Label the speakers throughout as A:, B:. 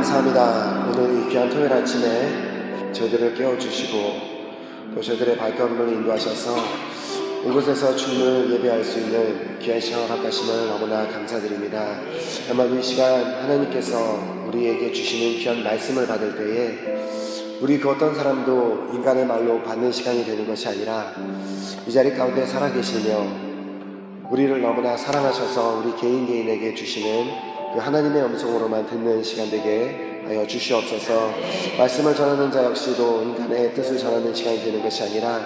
A: 감사합니다. 오늘 이 귀한 토요일 아침에 저희들을 깨워주시고 또 저희들의 발걸음을 인도하셔서 이곳에서 주님을 예배할 수 있는 귀한 시간을 허락하심을 너무나 감사드립니다. 아마도 이 시간 하나님께서 우리에게 주시는 귀한 말씀을 받을 때에 우리 그 어떤 사람도 인간의 말로 받는 시간이 되는 것이 아니라 이 자리 가운데 살아계시며 우리를 너무나 사랑하셔서 우리 개인에게 주시는 그 하나님의 음성으로만 듣는 시간 되게 하여 주시옵소서. 말씀을 전하는 자 역시도 인간의 뜻을 전하는 시간이 되는 것이 아니라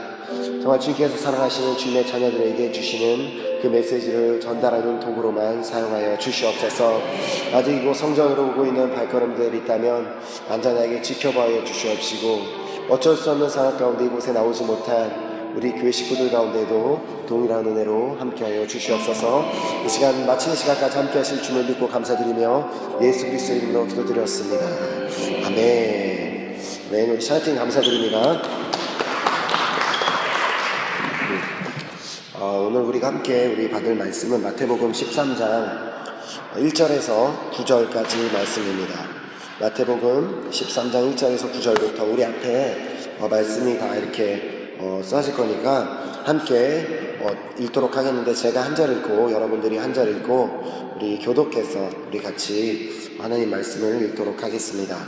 A: 정말 주님께서 사랑하시는 주님의 자녀들에게 주시는 그 메시지를 전달하는 도구로만 사용하여 주시옵소서. 아직 이곳 성전으로 오고 있는 발걸음들이 있다면 안전하게 지켜봐야 주시옵시고 어쩔 수 없는 상황 가운데 이곳에 나오지 못한 우리 교회 식구들 가운데도 동일한 은혜로 함께하여 주시옵소서. 이 시간 마치는 시간까지 함께하실 주님을 믿고 감사드리며 예수 그리스도의 이름으로 기도드렸습니다. 아멘. 네, 우리 샤팅 감사드립니다. 오늘 우리가 함께 우리 받을 말씀은 마태복음 13장 1절에서 9절까지 말씀입니다. 마태복음 13장 1절에서 9절부터 우리 앞에 말씀이 다 이렇게 써질 거니까 함께 읽도록 하겠는데, 제가 한 절 읽고 여러분들이 한 절 읽고 우리 교독해서 우리 같이 하나님 말씀을 읽도록 하겠습니다.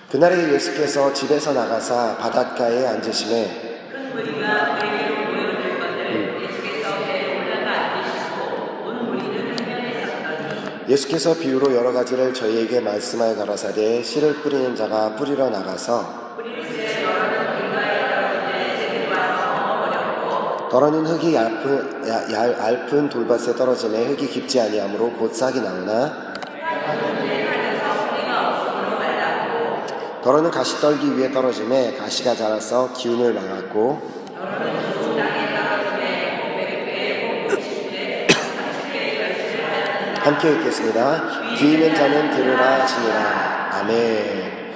A: 그날에 예수께서 집에서 나가사 바닷가에 앉으시매
B: 큰 무리가 그에게로 모여들 건을 예수께서 배에 올라가 앉으시고 온 무리는 한 면에 섰더니
A: 예수께서 비유로 여러 가지를 저희에게 말씀하여 가라사대 씨를 뿌리는 자가 뿌리러 나가서 더러는 흙이 얇은 돌밭에 떨어지매 흙이 깊지 아니하므로 곧 싹이 나오나 더러는 가시떨기 위에 떨어지매 가시가 자라서 기운을 망하고 함께 읽겠습니다. 귀 있는 자는 들으라 하시니라. 아멘.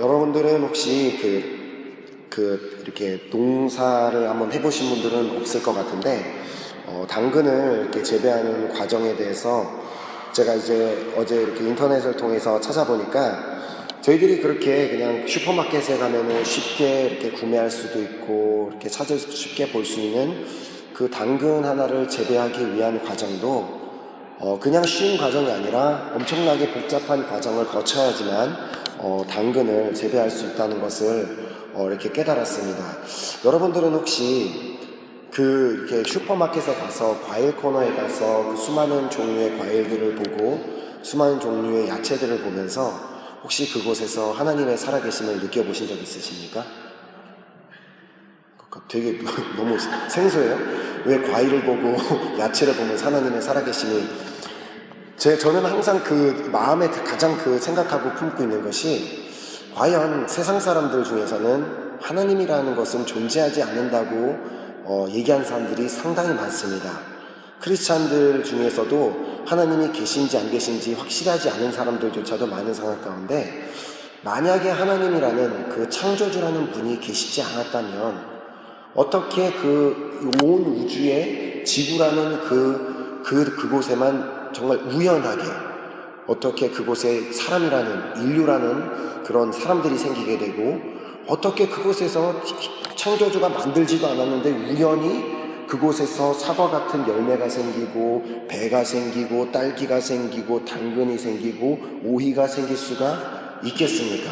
A: 여러분들은 혹시 이렇게 농사를 한번 해보신 분들은 없을 것 같은데, 당근을 이렇게 재배하는 과정에 대해서 제가 이제 어제 이렇게 인터넷을 통해서 찾아보니까 저희들이 그렇게 그냥 슈퍼마켓에 가면은 쉽게 이렇게 구매할 수도 있고 이렇게 쉽게 볼 수 있는 그 당근 하나를 재배하기 위한 과정도 그냥 쉬운 과정이 아니라 엄청나게 복잡한 과정을 거쳐야지만 당근을 재배할 수 있다는 것을 이렇게 깨달았습니다. 여러분들은 혹시 이렇게 슈퍼마켓에 가서 과일 코너에 가서 그 수많은 종류의 과일들을 보고 수많은 종류의 야채들을 보면서 혹시 그곳에서 하나님의 살아계심을 느껴보신 적 있으십니까? 되게 너무 생소해요. 왜 과일을 보고 야채를 보면서 하나님의 살아계심이, 저는 항상 그 마음에 가장 생각하고 품고 있는 것이, 과연 세상 사람들 중에서는 하나님이라는 것은 존재하지 않는다고 얘기하는 사람들이 상당히 많습니다. 크리스찬들 중에서도 하나님이 계신지 안 계신지 확실하지 않은 사람들조차도 많은 상황 가운데, 만약에 하나님이라는 그 창조주라는 분이 계시지 않았다면 어떻게 그 온 우주에 지구라는 그곳에만 정말 우연하게 어떻게 그곳에 사람이라는, 인류라는 그런 사람들이 생기게 되고, 어떻게 그곳에서 창조주가 만들지도 않았는데 우연히 그곳에서 사과 같은 열매가 생기고 배가 생기고 딸기가 생기고 당근이 생기고 오이가 생길 수가 있겠습니까?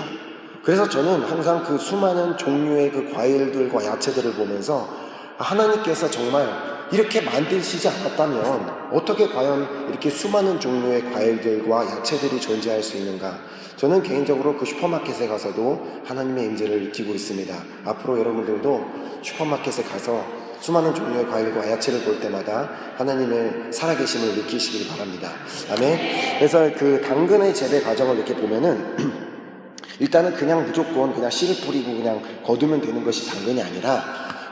A: 그래서 저는 항상 그 수많은 종류의 그 과일들과 야채들을 보면서 하나님께서 정말 이렇게 만드시지 않았다면 어떻게 과연 이렇게 수많은 종류의 과일들과 야채들이 존재할 수 있는가? 저는 개인적으로 그 슈퍼마켓에 가서도 하나님의 임재를 느끼고 있습니다. 앞으로 여러분들도 슈퍼마켓에 가서 수많은 종류의 과일과 야채를 볼 때마다 하나님의 살아계심을 느끼시길 바랍니다. 아멘. 그래서 그 당근의 재배 과정을 이렇게 보면은 일단은 그냥 무조건 그냥 씨를 뿌리고 그냥 거두면 되는 것이 당근이 아니라,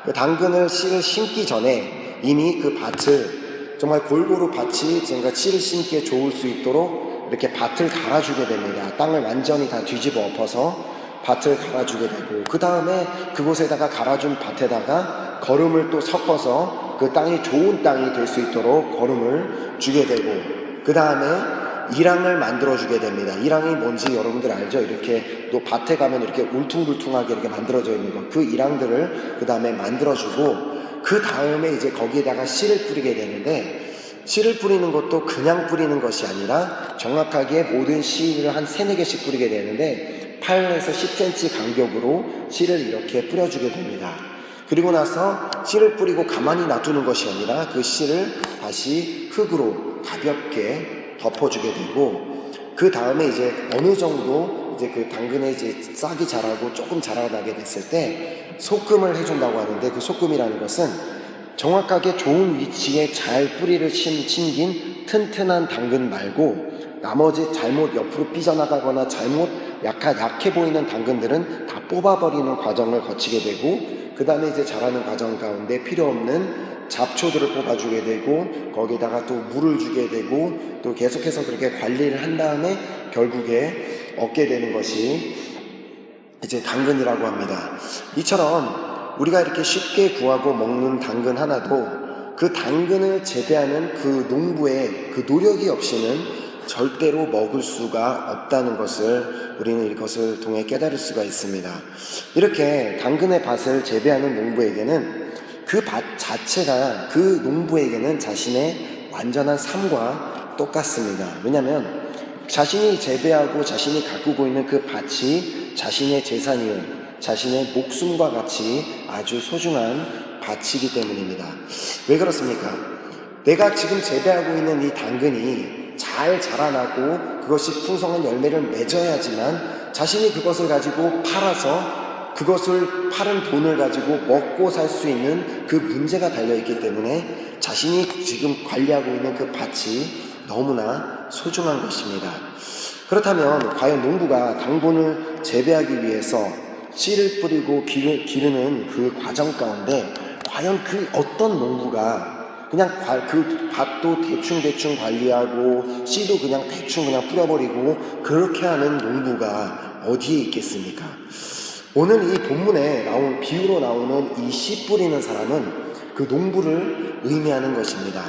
A: 그 당근을 씨를 심기 전에 이미 그 밭을 정말 골고루 밭이 뭔가 씨를 심기에 좋을 수 있도록 이렇게 밭을 갈아주게 됩니다. 땅을 완전히 다 뒤집어 엎어서 밭을 갈아주게 되고, 그 다음에 그곳에다가 갈아준 밭에다가 거름을 또 섞어서 그 땅이 좋은 땅이 될 수 있도록 거름을 주게 되고, 그 다음에 이랑을 만들어주게 됩니다. 이랑이 뭔지 여러분들 알죠? 이렇게 또 밭에 가면 이렇게 울퉁불퉁하게 이렇게 만들어져 있는 거. 그 이랑들을 그 다음에 만들어주고, 그 다음에 이제 거기에다가 씨를 뿌리게 되는데, 씨를 뿌리는 것도 그냥 뿌리는 것이 아니라 정확하게 모든 씨를 한 3-4개씩 뿌리게 되는데 8에서 10cm 간격으로 씨를 이렇게 뿌려주게 됩니다. 그리고 나서 씨를 뿌리고 가만히 놔두는 것이 아니라 그 씨를 다시 흙으로 가볍게 덮어주게 되고, 그 다음에 이제 어느 정도 이제 그 당근에 이제 싹이 자라고 조금 자라나게 됐을 때 소금을 해준다고 하는데, 그 소금이라는 것은 정확하게 좋은 위치에 잘 뿌리를 심긴 튼튼한 당근 말고 나머지 잘못 옆으로 삐져나가거나 잘못 약해 보이는 당근들은 다 뽑아버리는 과정을 거치게 되고, 그 다음에 이제 자라는 과정 가운데 필요 없는 잡초들을 뽑아주게 되고, 거기다가 또 물을 주게 되고, 또 계속해서 그렇게 관리를 한 다음에 결국에 얻게 되는 것이 이제 당근이라고 합니다. 이처럼 우리가 이렇게 쉽게 구하고 먹는 당근 하나도 그 당근을 재배하는 그 농부의 그 노력이 없이는 절대로 먹을 수가 없다는 것을 우리는 이것을 통해 깨달을 수가 있습니다. 이렇게 당근의 밭을 재배하는 농부에게는 그 밭 자체가 그 농부에게는 자신의 완전한 삶과 똑같습니다. 왜냐하면 자신이 재배하고 자신이 가꾸고 있는 그 밭이 자신의 재산이요, 자신의 목숨과 같이 아주 소중한 밭이기 때문입니다. 왜 그렇습니까? 내가 지금 재배하고 있는 이 당근이 잘 자라나고 그것이 풍성한 열매를 맺어야지만 자신이 그것을 가지고 팔아서 그것을 파는 돈을 가지고 먹고 살 수 있는 그 문제가 달려있기 때문에 자신이 지금 관리하고 있는 그 밭이 너무나 소중한 것입니다. 그렇다면 과연 농부가 당분을 재배하기 위해서 씨를 뿌리고 기르는 그 과정 가운데 과연 그 어떤 농부가 그냥 그 밭도 대충 관리하고 씨도 그냥 대충 뿌려버리고 그렇게 하는 농부가 어디에 있겠습니까? 오늘 이 본문에 나온 비유로 나오는 이 씨 뿌리는 사람은 그 농부를 의미하는 것입니다.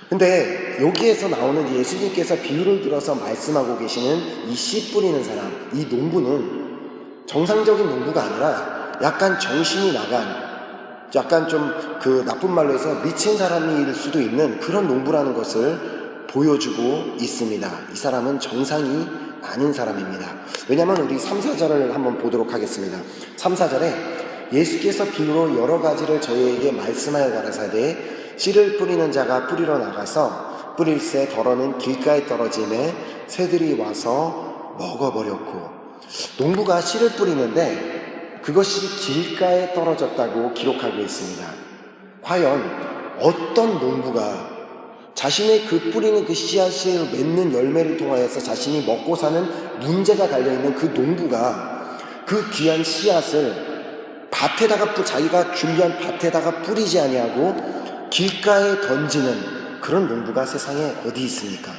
A: 근데 여기에서 나오는 예수님께서 비유를 들어서 말씀하고 계시는 이 씨 뿌리는 사람, 이 농부는 정상적인 농부가 아니라 약간 정신이 나간, 약간 좀 그 나쁜 말로 해서 미친 사람일 수도 있는 그런 농부라는 것을 보여주고 있습니다. 이 사람은 정상이 아닌 사람입니다. 왜냐하면 우리 3, 4절을 한번 보도록 하겠습니다. 3, 4절에 예수께서 비유로 여러 가지를 저희에게 말씀하여 가라사대 씨를 뿌리는 자가 뿌리러 나가서 뿌릴새 덜어는 길가에 떨어지매 새들이 와서 먹어버렸고, 농부가 씨를 뿌리는데 그것이 길가에 떨어졌다고 기록하고 있습니다. 과연 어떤 농부가 자신의 그 뿌리는 그 씨앗을 맺는 열매를 통하여서 자신이 먹고 사는 문제가 달려있는 그 농부가 그 귀한 씨앗을 밭에다가 자기가 준비한 밭에다가 뿌리지 아니하고 길가에 던지는 그런 농부가 세상에 어디 있습니까?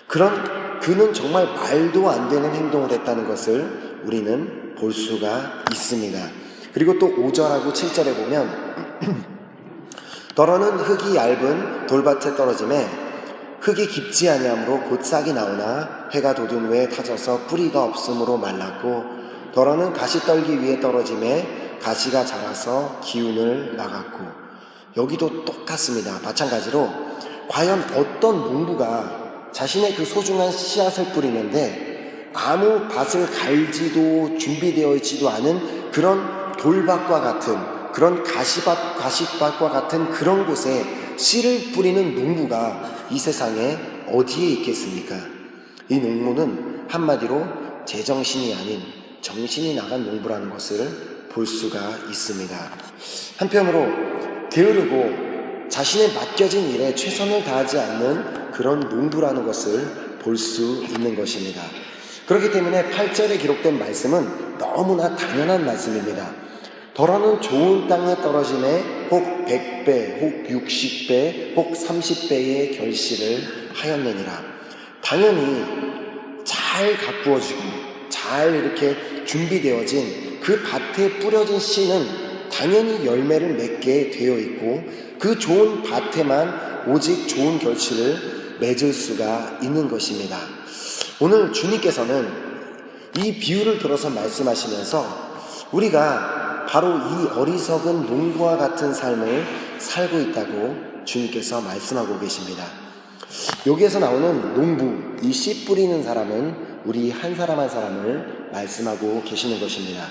A: 그는 정말 말도 안 되는 행동을 했다는 것을 우리는 볼 수가 있습니다. 그리고 또 5절하고 7절에 보면 덜어는 흙이 얇은 돌밭에 떨어지매 흙이 깊지 아니하므로 곧 싹이 나오나 해가 돋은 후에 타져서 뿌리가 없으므로 말랐고, 덜어는 가시떨기 위에 떨어지매 가시가 자라서 기운을 나갔고. 여기도 똑같습니다. 마찬가지로 과연 어떤 농부가 자신의 그 소중한 씨앗을 뿌리는데 아무 밭을 갈지도 준비되어 있지도 않은 그런 돌밭과 같은, 그런 가시밭과 같은 그런 곳에 씨를 뿌리는 농부가 이 세상에 어디에 있겠습니까? 이 농부는 한마디로 제정신이 아닌 정신이 나간 농부라는 것을 볼 수가 있습니다. 한편으로 게으르고 자신의 맡겨진 일에 최선을 다하지 않는 그런 농부라는 것을 볼 수 있는 것입니다. 그렇기 때문에 8절에 기록된 말씀은 너무나 당연한 말씀입니다. 덜어는 좋은 땅에 떨어지매 혹 100배, 혹 60배, 혹 30배의 결실을 하였느니라. 당연히 잘 가꾸어지고 잘 이렇게 준비되어진 그 밭에 뿌려진 씨는 당연히 열매를 맺게 되어 있고, 그 좋은 밭에만 오직 좋은 결실을 맺을 수가 있는 것입니다. 오늘 주님께서는 이 비유를 들어서 말씀하시면서 우리가 바로 이 어리석은 농부와 같은 삶을 살고 있다고 주님께서 말씀하고 계십니다. 여기에서 나오는 농부, 이 씨 뿌리는 사람은 우리 한 사람 한 사람을 말씀하고 계시는 것입니다.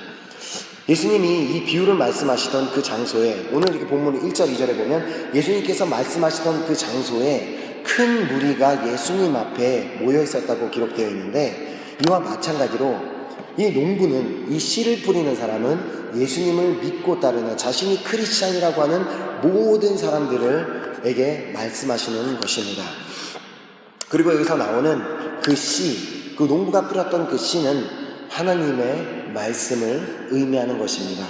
A: 예수님이 이 비유를 말씀하시던 그 장소에, 오늘 이렇게 본문 1절 2절에 보면 예수님께서 말씀하시던 그 장소에 큰 무리가 예수님 앞에 모여 있었다고 기록되어 있는데, 이와 마찬가지로 이 농부는, 이 씨를 뿌리는 사람은 예수님을 믿고 따르는 자신이 크리스찬이라고 하는 모든 사람들에게 말씀하시는 것입니다. 그리고 여기서 나오는 그 씨, 그 농부가 뿌렸던 그 씨는 하나님의 말씀을 의미하는 것입니다.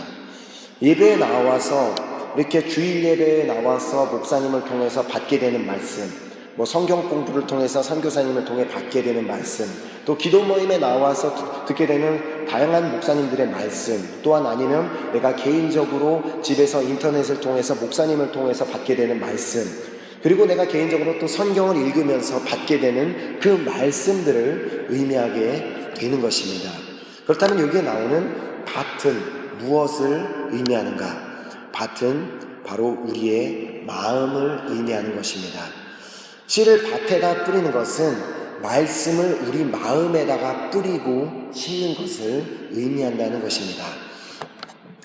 A: 예배에 나와서, 이렇게 주일 예배에 나와서 목사님을 통해서 받게 되는 말씀, 성경 공부를 통해서 선교사님을 통해 받게 되는 말씀, 또 기도 모임에 나와서 듣게 되는 다양한 목사님들의 말씀, 또한 아니면 내가 개인적으로 집에서 인터넷을 통해서 목사님을 통해서 받게 되는 말씀, 그리고 내가 개인적으로 또 성경을 읽으면서 받게 되는 그 말씀들을 의미하게 되는 것입니다. 그렇다면 여기에 나오는 밭은 무엇을 의미하는가? 밭은 바로 우리의 마음을 의미하는 것입니다. 씨를 밭에다 뿌리는 것은 말씀을 우리 마음에다가 뿌리고 심는 것을 의미한다는 것입니다.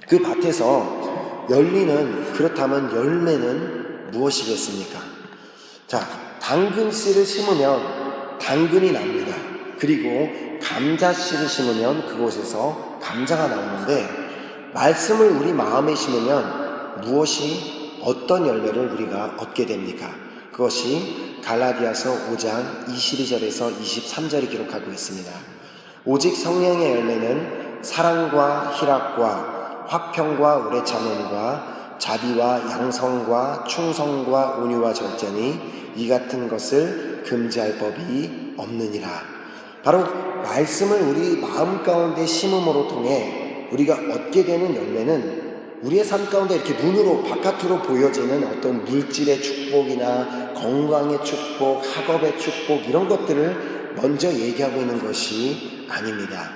A: 그 밭에서 열리는, 그렇다면 열매는 무엇이겠습니까? 자, 당근 씨를 심으면 당근이 납니다. 그리고 감자 씨를 심으면 그곳에서 감자가 나오는데, 말씀을 우리 마음에 심으면 무엇이, 어떤 열매를 우리가 얻게 됩니까? 그것이 갈라디아서 5장 22절에서 23절이 기록하고 있습니다. 오직 성령의 열매는 사랑과 희락과 화평과 오래 참음과 자비와 양성과 충성과 온유와 절제니 이 같은 것을 금지할 법이 없느니라. 바로 말씀을 우리 마음 가운데 심음으로 통해 우리가 얻게 되는 열매는 우리의 삶 가운데 이렇게 눈으로 바깥으로 보여지는 어떤 물질의 축복이나 건강의 축복, 학업의 축복, 이런 것들을 먼저 얘기하고 있는 것이 아닙니다.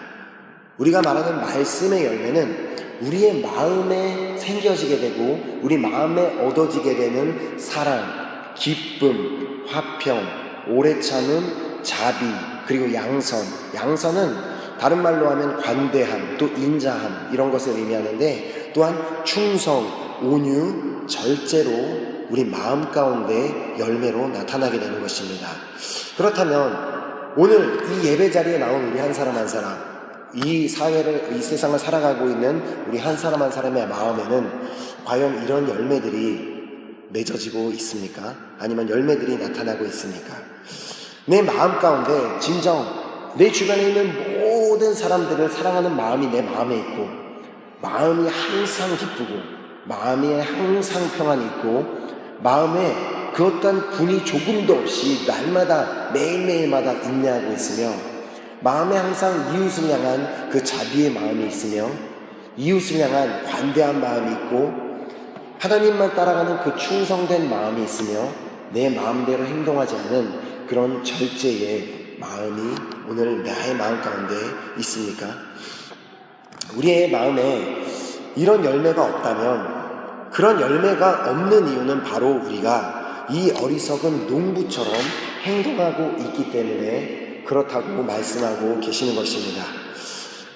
A: 우리가 말하는 말씀의 열매는 우리의 마음에 생겨지게 되고 우리 마음에 얻어지게 되는 사랑, 기쁨, 화평, 오래 참음, 자비, 그리고 양선. 양선은 다른 말로 하면 관대함, 또 인자함, 이런 것을 의미하는데, 또한 충성, 온유, 절제로 우리 마음 가운데 열매로 나타나게 되는 것입니다. 그렇다면 오늘 이 예배 자리에 나온 우리 한 사람 한 사람, 이 사회를, 이 세상을 살아가고 있는 우리 한 사람 한 사람의 마음에는 과연 이런 열매들이 맺어지고 있습니까? 아니면 열매들이 나타나고 있습니까? 내 마음 가운데 진정 내 주변에 있는 모든 사람들을 사랑하는 마음이 내 마음에 있고, 마음이 항상 기쁘고, 마음이 항상 평안이 있고, 마음에 그 어떤 분이 조금도 없이 날마다 매일매일마다 인내하고 있으며, 마음에 항상 이웃을 향한 그 자비의 마음이 있으며, 이웃을 향한 관대한 마음이 있고, 하나님만 따라가는 그 충성된 마음이 있으며, 내 마음대로 행동하지 않는 그런 절제의 마음이 오늘 나의 마음 가운데 있습니까? 우리의 마음에 이런 열매가 없다면, 그런 열매가 없는 이유는 바로 우리가 이 어리석은 농부처럼 행동하고 있기 때문에 그렇다고 말씀하고 계시는 것입니다.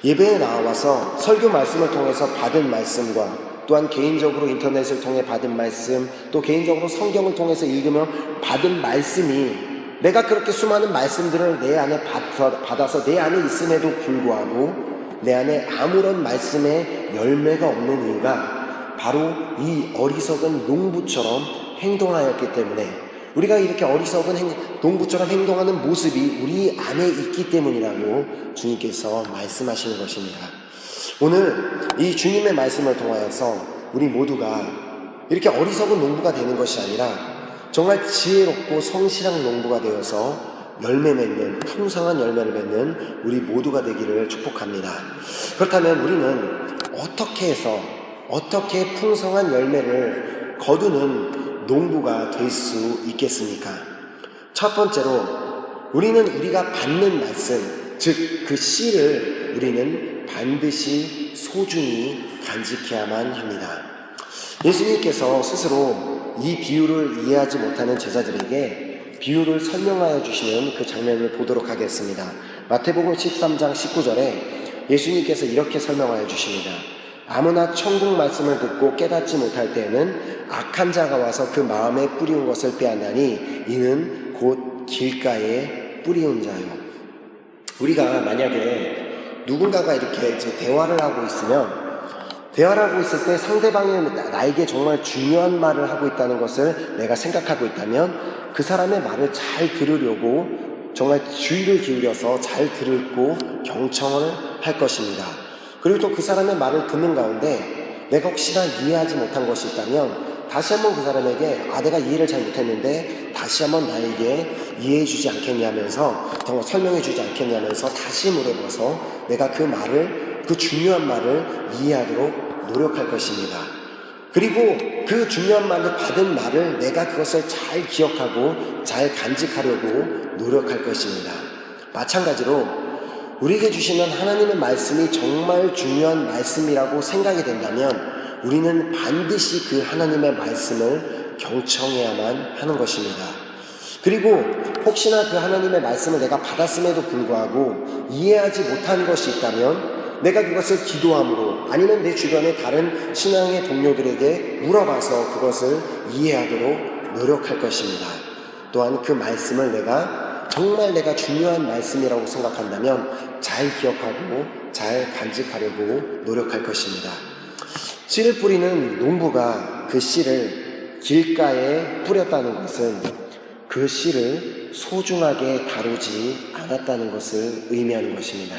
A: 예배에 나와서 설교 말씀을 통해서 받은 말씀과, 또한 개인적으로 인터넷을 통해 받은 말씀, 또 개인적으로 성경을 통해서 읽으면 받은 말씀이, 내가 그렇게 수많은 말씀들을 내 안에 받아서 내 안에 있음에도 불구하고 내 안에 아무런 말씀의 열매가 없는 이유가 바로 이 어리석은 농부처럼 행동하였기 때문에, 우리가 이렇게 어리석은 농부처럼 행동하는 모습이 우리 안에 있기 때문이라고 주님께서 말씀하시는 것입니다. 오늘 이 주님의 말씀을 통하여서 우리 모두가 이렇게 어리석은 농부가 되는 것이 아니라 정말 지혜롭고 성실한 농부가 되어서 열매 맺는, 풍성한 열매를 맺는 우리 모두가 되기를 축복합니다. 그렇다면 우리는 어떻게 해서, 어떻게 풍성한 열매를 거두는 농부가 될 수 있겠습니까? 첫 번째로 우리는 우리가 받는 말씀, 즉 그 씨를 우리는 반드시 소중히 간직해야만 합니다. 예수님께서 스스로 이 비유를 이해하지 못하는 제자들에게 비유를 설명하여 주시는 그 장면을 보도록 하겠습니다. 마태복음 13장 19절에 예수님께서 이렇게 설명하여 주십니다. 아무나 천국 말씀을 듣고 깨닫지 못할 때에는 악한 자가 와서 그 마음에 뿌리운 것을 빼앗나니 이는 곧 길가에 뿌리운 자요. 우리가 만약에 누군가가 이렇게 이제 대화를 하고 있을 때 상대방이 나에게 정말 중요한 말을 하고 있다는 것을 내가 생각하고 있다면 그 사람의 말을 잘 들으려고 정말 주의를 기울여서 잘 듣고 경청을 할 것입니다. 그리고 또 그 사람의 말을 듣는 가운데 내가 혹시나 이해하지 못한 것이 있다면 다시 한번 그 사람에게 내가 이해를 잘 못했는데 다시 한번 나에게 이해해 주지 않겠냐면서 정말 설명해 주지 않겠냐면서 다시 물어봐서 내가 그 중요한 말을 이해하도록 노력할 것입니다. 그리고 그 중요한 말을 받은 말을 내가 그것을 잘 기억하고 잘 간직하려고 노력할 것입니다. 마찬가지로 우리에게 주시는 하나님의 말씀이 정말 중요한 말씀이라고 생각이 된다면 우리는 반드시 그 하나님의 말씀을 경청해야만 하는 것입니다. 그리고 혹시나 그 하나님의 말씀을 내가 받았음에도 불구하고 이해하지 못한 것이 있다면 내가 그것을 기도함으로 아니면 내 주변의 다른 신앙의 동료들에게 물어봐서 그것을 이해하도록 노력할 것입니다. 또한 그 말씀을 정말 내가 중요한 말씀이라고 생각한다면 잘 기억하고 잘 간직하려고 노력할 것입니다. 씨를 뿌리는 농부가 그 씨를 길가에 뿌렸다는 것은 그 씨를 소중하게 다루지 않았다는 것을 의미하는 것입니다.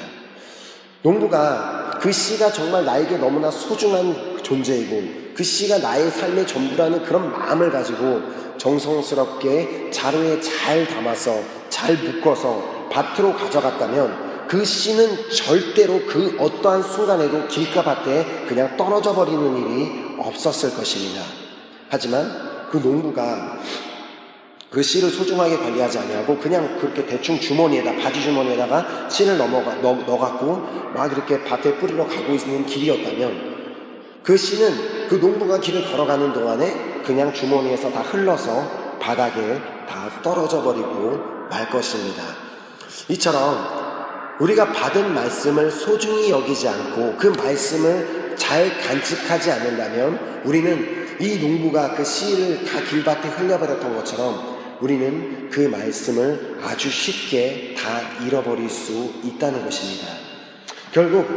A: 농부가 그 씨가 정말 나에게 너무나 소중한 존재이고 그 씨가 나의 삶의 전부라는 그런 마음을 가지고 정성스럽게 자루에 잘 담아서 잘 묶어서 밭으로 가져갔다면 그 씨는 절대로 그 어떠한 순간에도 길가밭에 그냥 떨어져 버리는 일이 없었을 것입니다. 하지만 그 농부가 그 씨를 소중하게 관리하지 아니하고 그냥 그렇게 대충 바지 주머니에다가 씨를 넣어갖고 막 이렇게 밭에 뿌리러 가고 있는 길이었다면 그 씨는 그 농부가 길을 걸어가는 동안에 그냥 주머니에서 다 흘러서 바닥에 다 떨어져 버리고 말 것입니다. 이처럼 우리가 받은 말씀을 소중히 여기지 않고 그 말씀을 잘 간직하지 않는다면 우리는 이 농부가 그 씨를 다 길밭에 흘려버렸던 것처럼 우리는 그 말씀을 아주 쉽게 다 잃어버릴 수 있다는 것입니다. 결국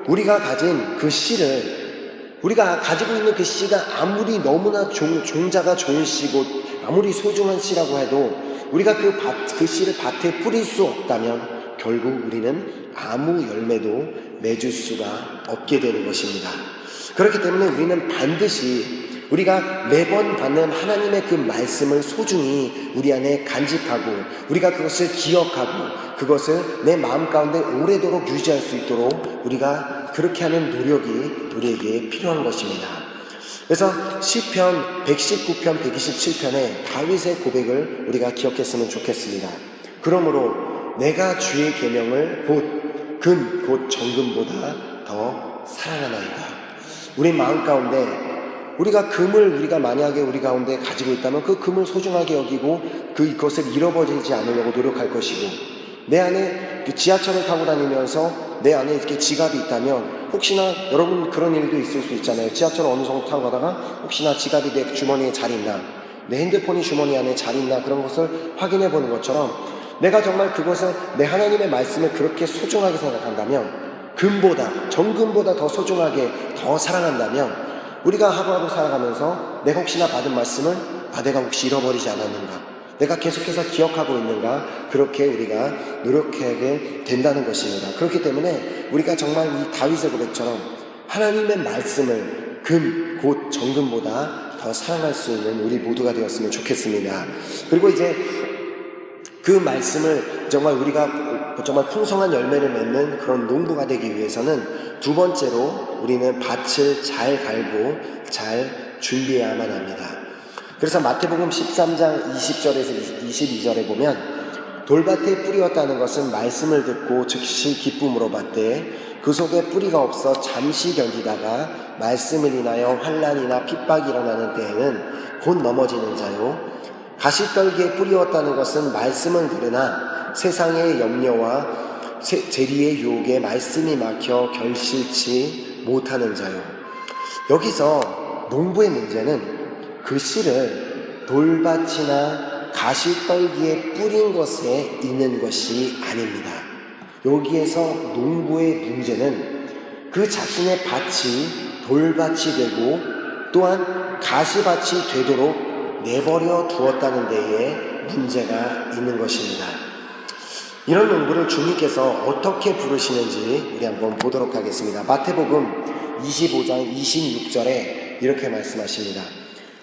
A: 우리가 가진 그 씨를 우리가 가지고 있는 그 씨가 아무리 너무나 종자가 좋은 씨고 아무리 소중한 씨라고 해도 우리가 그 씨를 밭에 뿌릴 수 없다면 결국 우리는 아무 열매도 맺을 수가 없게 되는 것입니다. 그렇기 때문에 우리는 반드시 우리가 매번 받는 하나님의 그 말씀을 소중히 우리 안에 간직하고 우리가 그것을 기억하고 그것을 내 마음 가운데 오래도록 유지할 수 있도록 우리가 그렇게 하는 노력이 우리에게 필요한 것입니다. 그래서 시편 119편 127편의 다윗의 고백을 우리가 기억했으면 좋겠습니다. 그러므로 내가 주의 계명을 곧 정금보다 더 사랑하나이다. 우리 마음 가운데 우리가 만약에 우리 가운데 가지고 있다면 그 금을 소중하게 여기고 그것을 잃어버리지 않으려고 노력할 것이고 내 안에 지하철을 타고 다니면서 내 안에 이렇게 지갑이 있다면 혹시나 여러분 그런 일도 있을 수 있잖아요. 지하철을 어느 정도 타고 가다가 혹시나 지갑이 내 주머니에 잘 있나 내 핸드폰이 주머니 안에 잘 있나 그런 것을 확인해 보는 것처럼 내가 정말 그것을 내 하나님의 말씀을 그렇게 소중하게 생각한다면 정금보다 더 소중하게 더 사랑한다면 우리가 하루하루 살아가면서 내가 혹시나 받은 말씀을 내가 혹시 잃어버리지 않았는가 내가 계속해서 기억하고 있는가 그렇게 우리가 노력하게 된다는 것입니다. 그렇기 때문에 우리가 정말 이 다윗의 고백처럼 하나님의 말씀을 곧 정금보다 더 사랑할 수 있는 우리 모두가 되었으면 좋겠습니다. 그리고 이제 그 말씀을 정말 우리가 정말 풍성한 열매를 맺는 그런 농부가 되기 위해서는 두 번째로 우리는 밭을 잘 갈고 잘 준비해야만 합니다. 그래서 마태복음 13장 20절에서 22절에 보면 돌밭에 뿌리였다는 것은 말씀을 듣고 즉시 기쁨으로 받되 그 속에 뿌리가 없어 잠시 견디다가 말씀을 인하여 환난이나 핍박이 일어나는 때에는 곧 넘어지는 자요. 가시떨기에 뿌리였다는 것은 말씀을 들으나 세상의 염려와 재리의 유혹에 말씀이 막혀 결실치 못하는 자요. 여기서 농부의 문제는 그 씨를 돌밭이나 가시떨기에 뿌린 것에 있는 것이 아닙니다. 여기에서 농부의 문제는 그 자신의 밭이 돌밭이 되고 또한 가시밭이 되도록 내버려 두었다는 데에 문제가 있는 것입니다. 이런 농부를 주님께서 어떻게 부르시는지 우리 한번 보도록 하겠습니다. 마태복음 25장 26절에 이렇게 말씀하십니다.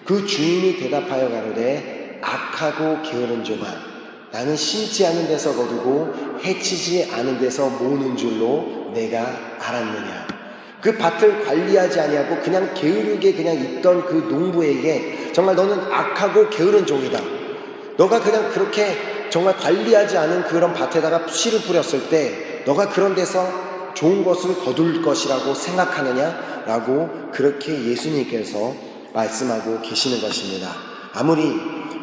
A: 그 주인이 대답하여 가로되 악하고 게으른 종아, 나는 심지 않은 데서 거두고 해치지 않은 데서 모으는 줄로 내가 알았느냐. 그 밭을 관리하지 아니하고 그냥 게으르게 그냥 있던 그 농부에게 정말 너는 악하고 게으른 종이다. 너가 그냥 그렇게 정말 관리하지 않은 그런 밭에다가 씨를 뿌렸을 때 너가 그런 데서 좋은 것을 거둘 것이라고 생각하느냐? 라고 그렇게 예수님께서 말씀하고 계시는 것입니다. 아무리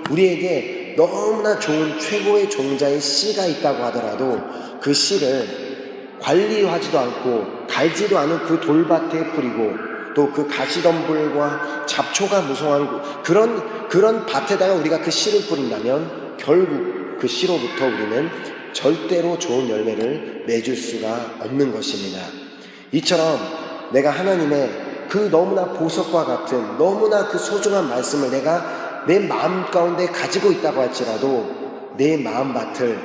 A: 우리에게 너무나 좋은 최고의 종자의 씨가 있다고 하더라도 그 씨를 관리하지도 않고 갈지도 않은 그 돌밭에 뿌리고 또 그 가시덤불과 잡초가 무성한 그런 밭에다가 우리가 그 씨를 뿌린다면 결국 그 씨로부터 우리는 절대로 좋은 열매를 맺을 수가 없는 것입니다. 이처럼 내가 하나님의 그 너무나 보석과 같은 너무나 그 소중한 말씀을 내가 내 마음 가운데 가지고 있다고 할지라도 내 마음밭을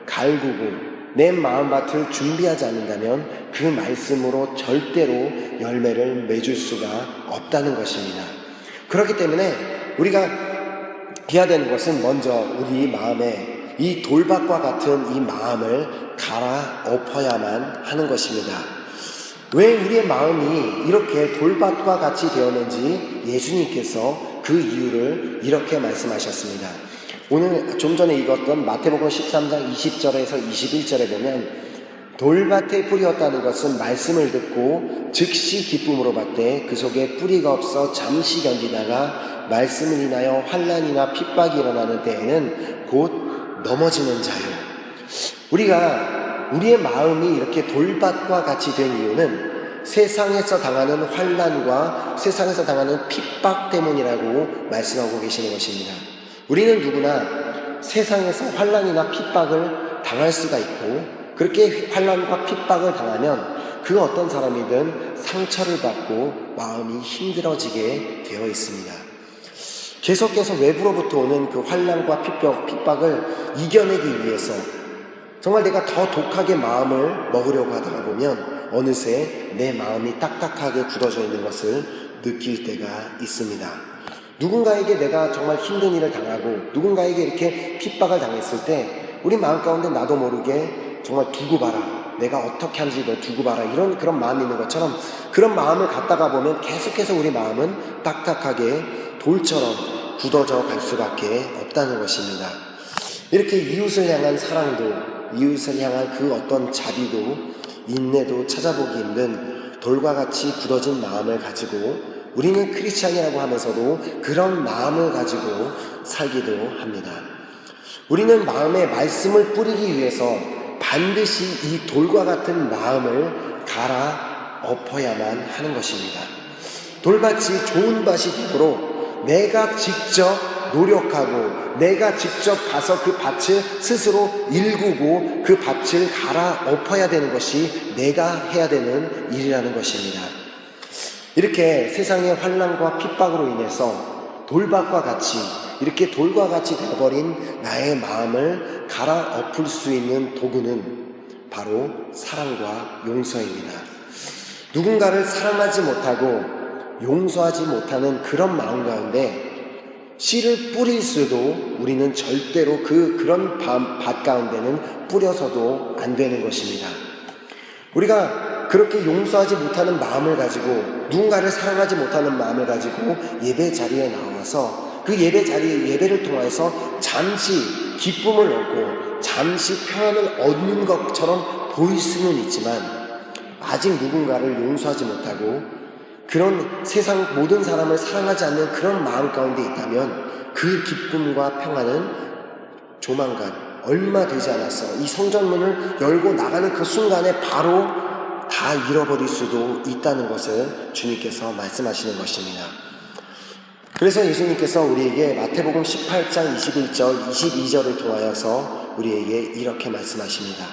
A: 갈구고 내 마음밭을 준비하지 않는다면 그 말씀으로 절대로 열매를 맺을 수가 없다는 것입니다. 그렇기 때문에 우리가 해야 되는 것은 먼저 우리 마음에 이 돌밭과 같은 이 마음을 갈아엎어야만 하는 것입니다. 왜 우리의 마음이 이렇게 돌밭과 같이 되었는지 예수님께서 그 이유를 이렇게 말씀하셨습니다. 오늘 좀 전에 읽었던 마태복음 13장 20절에서 21절에 보면 돌밭에 뿌리였다는 것은 말씀을 듣고 즉시 기쁨으로 받되 그 속에 뿌리가 없어 잠시 견디다가 말씀을 인하여 환난이나 핍박이 일어나는 때에는 곧 넘어지는 자요. 우리의 마음이 이렇게 돌밭과 같이 된 이유는 세상에서 당하는 환난과 세상에서 당하는 핍박 때문이라고 말씀하고 계시는 것입니다. 우리는 누구나 세상에서 환난이나 핍박을 당할 수가 있고 그렇게 환난과 핍박을 당하면 그 어떤 사람이든 상처를 받고 마음이 힘들어지게 되어 있습니다. 계속해서 외부로부터 오는 그 환난과 핍박을 이겨내기 위해서 정말 내가 더 독하게 마음을 먹으려고 하다가 보면 어느새 내 마음이 딱딱하게 굳어져 있는 것을 느낄 때가 있습니다. 누군가에게 내가 정말 힘든 일을 당하고 누군가에게 이렇게 핍박을 당했을 때 우리 마음 가운데 나도 모르게 정말 두고 봐라, 내가 어떻게 하는지 너 두고 봐라, 이런 그런 마음이 있는 것처럼 그런 마음을 갖다가 보면 계속해서 우리 마음은 딱딱하게 돌처럼 굳어져 갈 수밖에 없다는 것입니다. 이렇게 이웃을 향한 사랑도, 이웃을 향한 그 어떤 자비도, 인내도 찾아보기 힘든 돌과 같이 굳어진 마음을 가지고 우리는 크리스찬이라고 하면서도 그런 마음을 가지고 살기도 합니다. 우리는 마음에 말씀을 뿌리기 위해서 반드시 이 돌과 같은 마음을 갈아엎어야만 하는 것입니다. 돌밭이 좋은 밭이 되도록 내가 직접 노력하고 내가 직접 가서 그 밭을 스스로 일구고 그 밭을 갈아엎어야 되는 것이 내가 해야 되는 일이라는 것입니다. 이렇게 세상의 환난과 핍박으로 인해서 돌밭과 같이 이렇게 돌과 같이 되어버린 나의 마음을 갈아엎을 수 있는 도구는 바로 사랑과 용서입니다. 누군가를 사랑하지 못하고 용서하지 못하는 그런 마음 가운데 씨를 뿌릴 수도 우리는 절대로 그런 밭 가운데는 뿌려서도 안 되는 것입니다. 우리가 그렇게 용서하지 못하는 마음을 가지고 누군가를 사랑하지 못하는 마음을 가지고 예배 자리에 나와서 그 예배 자리에 예배를 통해서 잠시 기쁨을 얻고 잠시 평안을 얻는 것처럼 보일 수는 있지만 아직 누군가를 용서하지 못하고 그런 세상 모든 사람을 사랑하지 않는 그런 마음 가운데 있다면 그 기쁨과 평안은 조만간 얼마 되지 않았어 이 성전문을 열고 나가는 그 순간에 바로 다 잃어버릴 수도 있다는 것을 주님께서 말씀하시는 것입니다. 그래서 예수님께서 우리에게 마태복음 18장 21절 22절을 통하여서 우리에게 이렇게 말씀하십니다.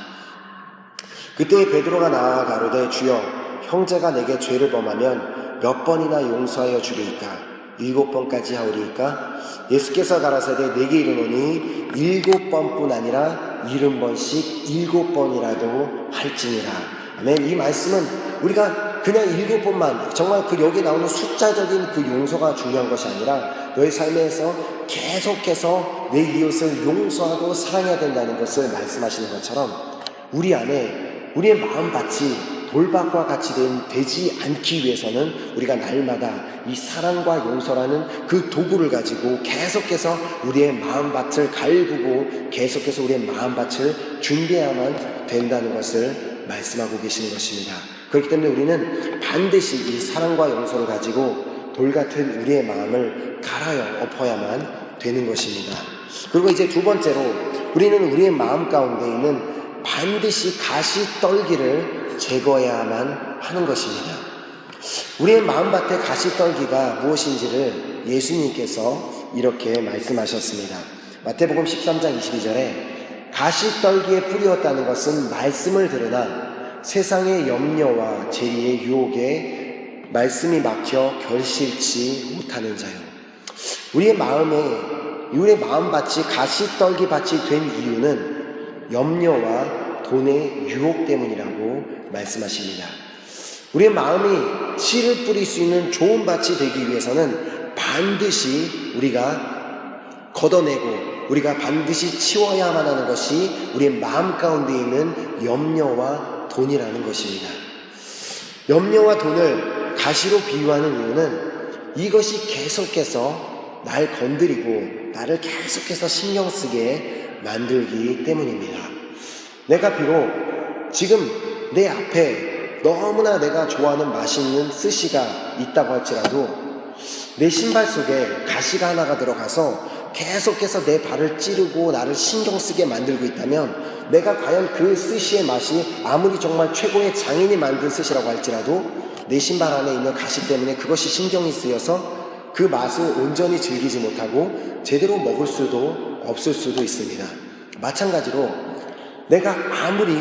A: 그때 베드로가 나아 가로되 주여 형제가 내게 죄를 범하면 몇 번이나 용서하여 주리이까 7번까지 하오리이까 예수께서 가라사대 내게 이르노니 7번뿐 아니라 70번씩 7번이라도 할지니라. 아멘. 이 말씀은 우리가 그냥 7번만 정말 그 여기 나오는 숫자적인 그 용서가 중요한 것이 아니라 너의 삶에서 계속해서 내 이웃을 용서하고 사랑해야 된다는 것을 말씀하시는 것처럼 우리 안에 우리의 마음밭이 돌밭과 같이 되지 않기 위해서는 우리가 날마다 이 사랑과 용서라는 그 도구를 가지고 계속해서 우리의 마음밭을 갈구고 계속해서 우리의 마음밭을 준비해야만 된다는 것을 말씀하고 계시는 것입니다. 그렇기 때문에 우리는 반드시 이 사랑과 용서를 가지고 돌같은 우리의 마음을 갈아 엎어야만 되는 것입니다. 그리고 이제 두 번째로 우리는 우리의 마음 가운데 있는 반드시 가시떨기를 제거해야만 하는 것입니다. 우리의 마음밭의 가시떨기가 무엇인지를 예수님께서 이렇게 말씀하셨습니다. 마태복음 13장 22절에 가시떨기에 뿌리었다는 것은 말씀을 들으나 세상의 염려와 재리의 유혹에 말씀이 막혀 결실치 못하는 자요. 우리의 마음밭이 가시떨기 밭이 된 이유는 염려와 돈의 유혹 때문이라고 말씀하십니다. 우리의 마음이 씨를 뿌릴 수 있는 좋은 밭이 되기 위해서는 반드시 우리가 걷어내고 우리가 반드시 치워야만 하는 것이 우리의 마음 가운데 있는 염려와 돈이라는 것입니다. 염려와 돈을 가시로 비유하는 이유는 이것이 계속해서 날 건드리고 나를 계속해서 신경 쓰게 만들기 때문입니다. 내가 비록 지금 내 앞에 너무나 내가 좋아하는 맛있는 스시가 있다고 할지라도 내 신발 속에 가시가 하나가 들어가서 계속해서 내 발을 찌르고 나를 신경 쓰게 만들고 있다면 내가 과연 그 스시의 맛이 아무리 정말 최고의 장인이 만든 스시라고 할지라도 내 신발 안에 있는 가시 때문에 그것이 신경이 쓰여서 그 맛을 온전히 즐기지 못하고 제대로 먹을 수도 없을 수도 있습니다. 마찬가지로 내가 아무리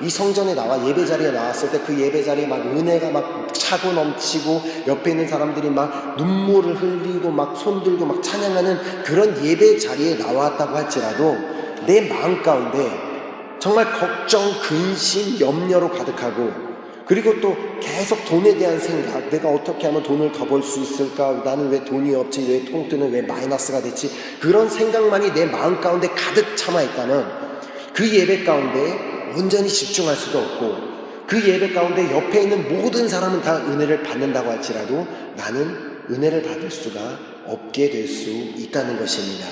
A: 이 성전에 나와 예배 자리에 나왔을 때 그 예배 자리에 막 은혜가 막 차고 넘치고 옆에 있는 사람들이 막 눈물을 흘리고 막 손들고 막 찬양하는 그런 예배 자리에 나왔다고 할지라도 내 마음 가운데 정말 걱정, 근심, 염려로 가득하고 그리고 또 계속 돈에 대한 생각, 내가 어떻게 하면 돈을 더 벌 수 있을까, 나는 왜 돈이 없지, 왜 통뜨는 왜 마이너스가 됐지, 그런 생각만이 내 마음 가운데 가득 참아 있다면 그 예배 가운데 온전히 집중할 수도 없고 그 예배 가운데 옆에 있는 모든 사람은 다 은혜를 받는다고 할지라도 나는 은혜를 받을 수가 없게 될 수 있다는 것입니다.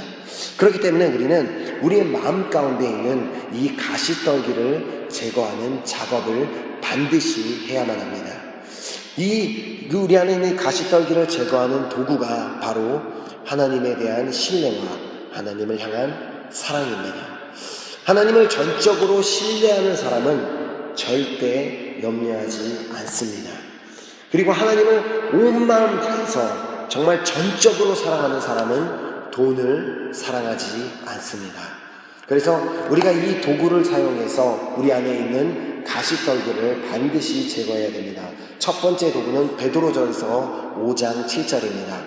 A: 그렇기 때문에 우리는 우리의 마음 가운데 있는 이 가시떨기를 제거하는 작업을 반드시 해야만 합니다. 우리 안에 있는 가시떨기를 제거하는 도구가 바로 하나님에 대한 신뢰와 하나님을 향한 사랑입니다. 하나님을 전적으로 신뢰하는 사람은 절대 염려하지 않습니다. 그리고 하나님을 온 마음 다해서 정말 전적으로 사랑하는 사람은 돈을 사랑하지 않습니다. 그래서 우리가 이 도구를 사용해서 우리 안에 있는 가시떨기를 반드시 제거해야 됩니다. 첫 번째 도구는 베드로전서 5장 7절입니다.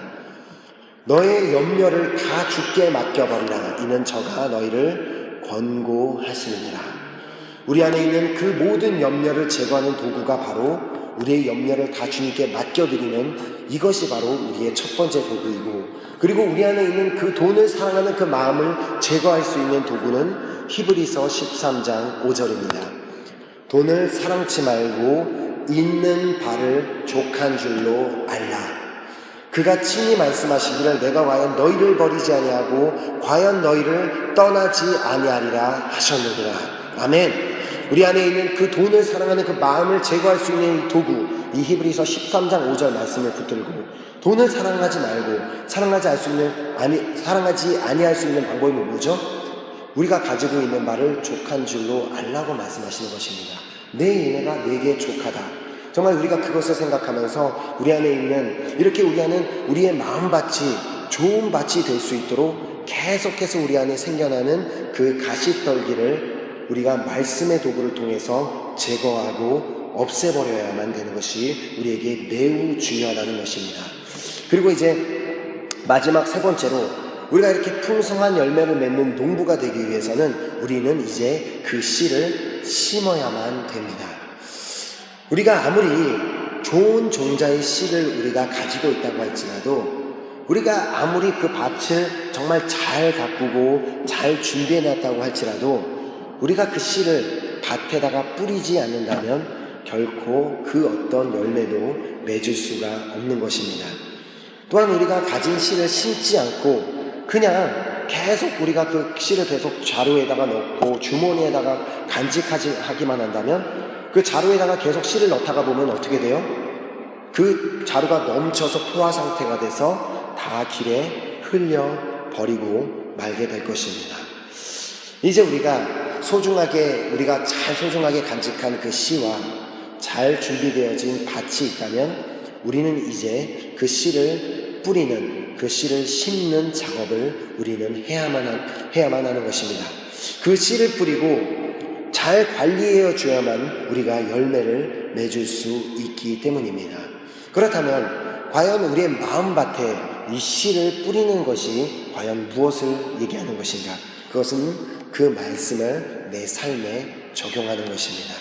A: 너의 염려를 다 주께 맡겨버리라. 이는 저가 너희를 권고하시느니라. 우리 안에 있는 그 모든 염려를 제거하는 도구가 바로 우리의 염려를 다 주님께 맡겨드리는 이것이 바로 우리의 첫 번째 도구이고, 그리고 우리 안에 있는 그 돈을 사랑하는 그 마음을 제거할 수 있는 도구는 히브리서 13장 5절입니다. 돈을 사랑치 말고 있는 바를 족한 줄로 알라. 그가 친히 말씀하시기를 내가 과연 너희를 버리지 아니하고 과연 너희를 떠나지 아니하리라 하셨느니라. 아멘. 우리 안에 있는 그 돈을 사랑하는 그 마음을 제거할 수 있는 이 도구, 이 히브리서 13장 5절 말씀을 붙들고 돈을 사랑하지 말고 사랑하지 아니할 수 있는 방법이 뭐죠? 우리가 가지고 있는 바를 족한 줄로 알라고 말씀하시는 것입니다. 내 인애가 내게 족하다. 정말 우리가 그것을 생각하면서 우리 안에 있는 이렇게 우리 안은 우리의 마음밭이 좋은 밭이 될 수 있도록 계속해서 우리 안에 생겨나는 그 가시떨기를 우리가 말씀의 도구를 통해서 제거하고 없애버려야만 되는 것이 우리에게 매우 중요하다는 것입니다. 그리고 이제 마지막 세 번째로 우리가 이렇게 풍성한 열매를 맺는 농부가 되기 위해서는 우리는 이제 그 씨를 심어야만 됩니다. 우리가 아무리 좋은 종자의 씨를 우리가 가지고 있다고 할지라도 우리가 아무리 그 밭을 정말 잘 가꾸고 잘 준비해놨다고 할지라도 우리가 그 씨를 밭에다가 뿌리지 않는다면 결코 그 어떤 열매도 맺을 수가 없는 것입니다. 또한 우리가 가진 씨를 심지 않고 그냥 계속 우리가 그 씨를 계속 자루에다가 넣고 주머니에다가 간직하기만 한다면 그 자루에다가 계속 씨를 넣다가 보면 어떻게 돼요? 그 자루가 넘쳐서 포화 상태가 돼서 다 길에 흘려 버리고 말게 될 것입니다. 이제 우리가 잘 소중하게 간직한 그 씨와 잘 준비되어진 밭이 있다면 우리는 이제 그 씨를 뿌리는, 그 씨를 심는 작업을 우리는 해야만 하는 것입니다. 그 씨를 뿌리고 잘 관리해 줘야만 우리가 열매를 맺을 수 있기 때문입니다. 그렇다면 과연 우리의 마음밭에 이 씨를 뿌리는 것이 과연 무엇을 얘기하는 것인가? 그것은 그 말씀을 내 삶에 적용하는 것입니다.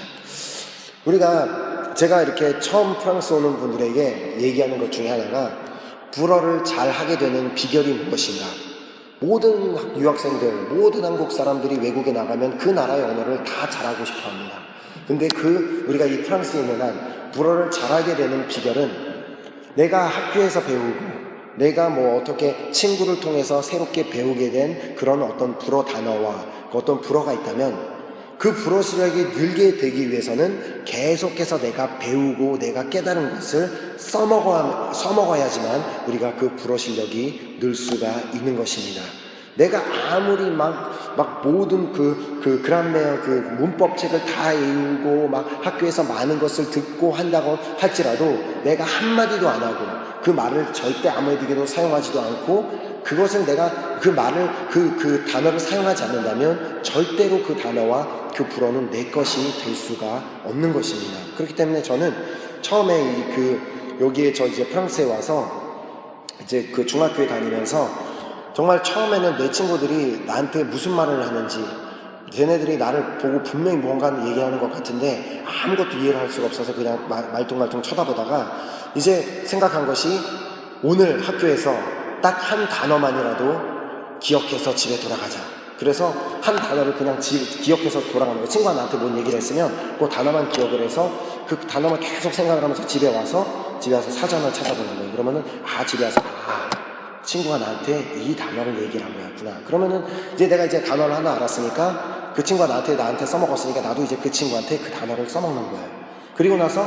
A: 제가 이렇게 처음 프랑스 오는 분들에게 얘기하는 것 중에 하나가 불어를 잘 하게 되는 비결이 무엇인가? 모든 유학생들, 모든 한국 사람들이 외국에 나가면 그 나라의 언어를 다 잘하고 싶어 합니다. 근데 우리가 이 프랑스에 있는 한 불어를 잘하게 되는 비결은 내가 학교에서 배우고 내가 어떻게 친구를 통해서 새롭게 배우게 된 그런 어떤 불어 단어와 어떤 불어가 있다면 그 불어 실력이 늘게 되기 위해서는 계속해서 내가 배우고 내가 깨달은 것을 써먹어야지만 우리가 그 불어 실력이 늘 수가 있는 것입니다. 내가 아무리 모든 그 그라메어 그 문법책을 다 외우고 학교에서 많은 것을 듣고 한다고 할지라도 내가 한마디도 안 하고 그 말을 절대 아무에게도 사용하지도 않고 그것을 내가 그 단어를 사용하지 않는다면 절대로 그 단어와 그 불어는 내 것이 될 수가 없는 것입니다. 그렇기 때문에 저는 처음에 여기에 이제 프랑스에 와서 이제 그 중학교에 다니면서 정말 처음에는 내 친구들이 나한테 무슨 말을 하는지 쟤네들이 나를 보고 분명히 뭔가를 얘기하는 것 같은데 아무것도 이해를 할 수가 없어서 그냥 말똥말똥 쳐다보다가 이제 생각한 것이 오늘 학교에서 딱 한 단어만이라도 기억해서 집에 돌아가자. 그래서 한 단어를 그냥 기억해서 돌아가는 거예요. 친구가 나한테 뭔 얘기를 했으면 그 단어만 기억을 해서 그 단어만 계속 생각을 하면서 집에 와서 사전을 찾아보는 거예요. 그러면은 집에 와서 친구가 나한테 이 단어를 얘기를 한 거였구나. 그러면은 이제 내가 이제 단어를 하나 알았으니까 그 친구가 나한테 써먹었으니까 나도 이제 그 친구한테 그 단어를 써먹는 거예요. 그리고 나서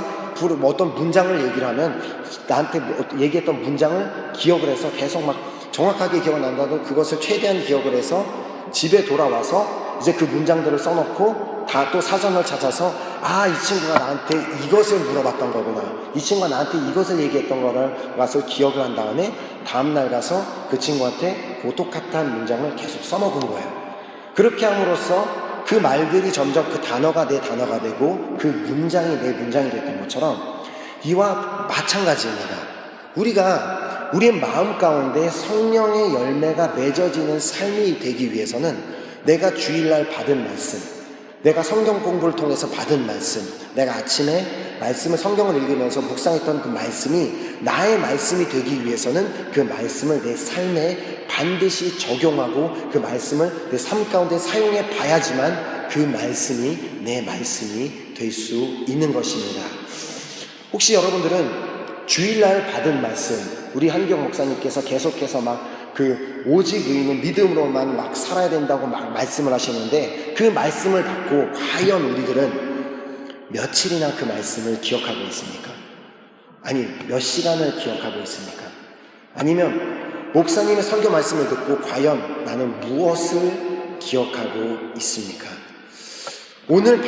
A: 어떤 문장을 얘기를 하면 나한테 얘기했던 문장을 기억을 해서 계속 정확하게 기억은 안 나도 그것을 최대한 기억을 해서 집에 돌아와서 이제 그 문장들을 써놓고 다 또 사전을 찾아서 이 친구가 나한테 이것을 물어봤던 거구나. 이 친구가 나한테 이것을 얘기했던 거를 와서 기억을 한 다음에 다음날 가서 그 친구한테 그 똑같은 문장을 계속 써먹은 거예요. 그렇게 함으로써 그 말들이 점점 그 단어가 내 단어가 되고 그 문장이 내 문장이 됐던 것처럼 이와 마찬가지입니다. 우리가 우리의 마음 가운데 성령의 열매가 맺어지는 삶이 되기 위해서는 내가 주일날 받은 말씀, 내가 성경 공부를 통해서 받은 말씀, 내가 아침에 성경을 읽으면서 묵상했던 그 말씀이 나의 말씀이 되기 위해서는 그 말씀을 내 삶에 반드시 적용하고 그 말씀을 내 삶 가운데 사용해 봐야지만 그 말씀이 내 말씀이 될 수 있는 것입니다. 혹시 여러분들은 주일날 받은 말씀, 우리 한경 목사님께서 계속해서 오직 의인은 믿음으로만 살아야 된다고 말씀을 하시는데, 그 말씀을 받고 과연 우리들은 며칠이나 그 말씀을 기억하고 있습니까? 아니, 몇 시간을 기억하고 있습니까? 아니면 목사님의 설교 말씀을 듣고 과연 나는 무엇을 기억하고 있습니까? 오늘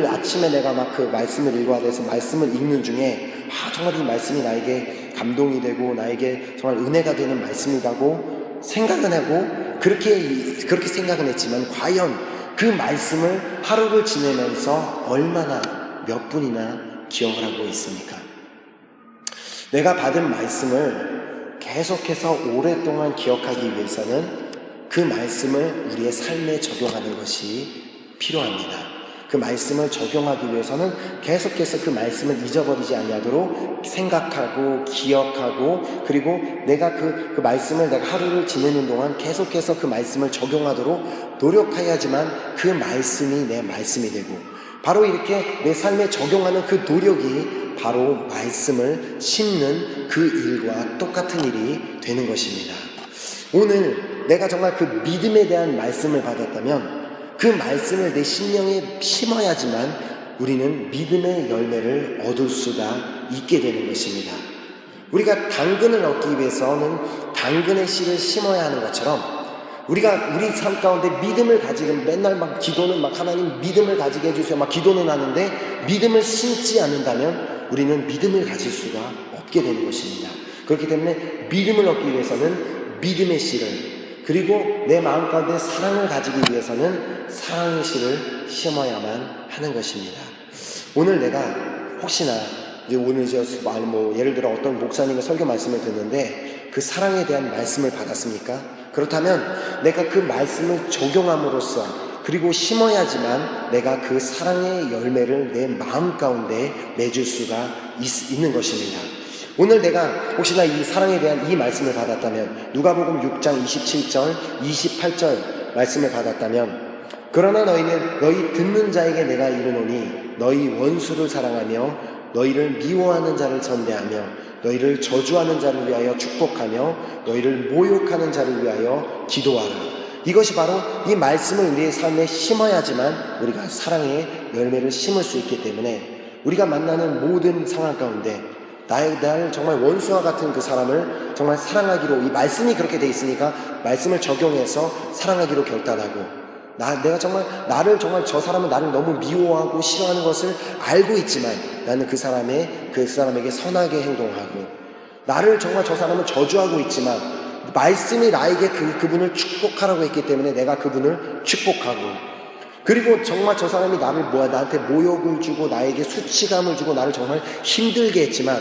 A: 아침에 내가 그 말씀을 읽어야 돼서 말씀을 읽는 중에 정말 이 말씀이 나에게 감동이 되고 나에게 정말 은혜가 되는 말씀이라고 생각은 하고 그렇게 생각은 했지만, 과연 그 말씀을 하루를 지내면서 얼마나 몇 분이나 기억을 하고 있습니까? 내가 받은 말씀을 계속해서 오랫동안 기억하기 위해서는 그 말씀을 우리의 삶에 적용하는 것이 필요합니다. 그 말씀을 적용하기 위해서는 계속해서 그 말씀을 잊어버리지 아니하도록 생각하고 기억하고, 그리고 내가 그 말씀을 내가 하루를 지내는 동안 계속해서 그 말씀을 적용하도록 노력해야지만 그 말씀이 내 말씀이 되고, 바로 이렇게 내 삶에 적용하는 그 노력이 바로 말씀을 심는 그 일과 똑같은 일이 되는 것입니다. 오늘 내가 정말 그 믿음에 대한 말씀을 받았다면 그 말씀을 내 심령에 심어야지만 우리는 믿음의 열매를 얻을 수가 있게 되는 것입니다. 우리가 당근을 얻기 위해서는 당근의 씨를 심어야 하는 것처럼, 우리가 우리 삶 가운데 믿음을 가지고 맨날 기도는 하나님 믿음을 가지게 해주세요 기도는 하는데, 믿음을 심지 않는다면 우리는 믿음을 가질 수가 없게 되는 것입니다. 그렇기 때문에 믿음을 얻기 위해서는 믿음의 씨를, 그리고 내 마음 가운데 사랑을 가지기 위해서는 사랑의 씨를 심어야만 하는 것입니다. 오늘 내가 혹시나 오늘 예를 들어 어떤 목사님의 설교 말씀을 듣는데 그 사랑에 대한 말씀을 받았습니까? 그렇다면 내가 그 말씀을 적용함으로써, 그리고 심어야지만 내가 그 사랑의 열매를 내 마음 가운데 맺을 수가 있는 것입니다. 오늘 내가 혹시나 이 사랑에 대한 이 말씀을 받았다면, 누가복음 6장 27절 28절 말씀을 받았다면, 그러나 너희는 너희 듣는 자에게 내가 이르노니 너희 원수를 사랑하며 너희를 미워하는 자를 전대하며 너희를 저주하는 자를 위하여 축복하며 너희를 모욕하는 자를 위하여 기도하라. 이것이 바로 이 말씀을 우리의 삶에 심어야지만 우리가 사랑의 열매를 심을 수 있기 때문에, 우리가 만나는 모든 상황 가운데 나를 정말 원수와 같은 그 사람을 정말 사랑하기로, 이 말씀이 그렇게 돼 있으니까 말씀을 적용해서 사랑하기로 결단하고, 내가 정말 저 사람은 나를 너무 미워하고 싫어하는 것을 알고 있지만 나는 그 사람에게 선하게 행동하고, 나를 정말 저 사람은 저주하고 있지만 말씀이 나에게 그분을 축복하라고 했기 때문에 내가 그분을 축복하고, 그리고 정말 저 사람이 나한테 모욕을 주고 나에게 수치감을 주고 나를 정말 힘들게 했지만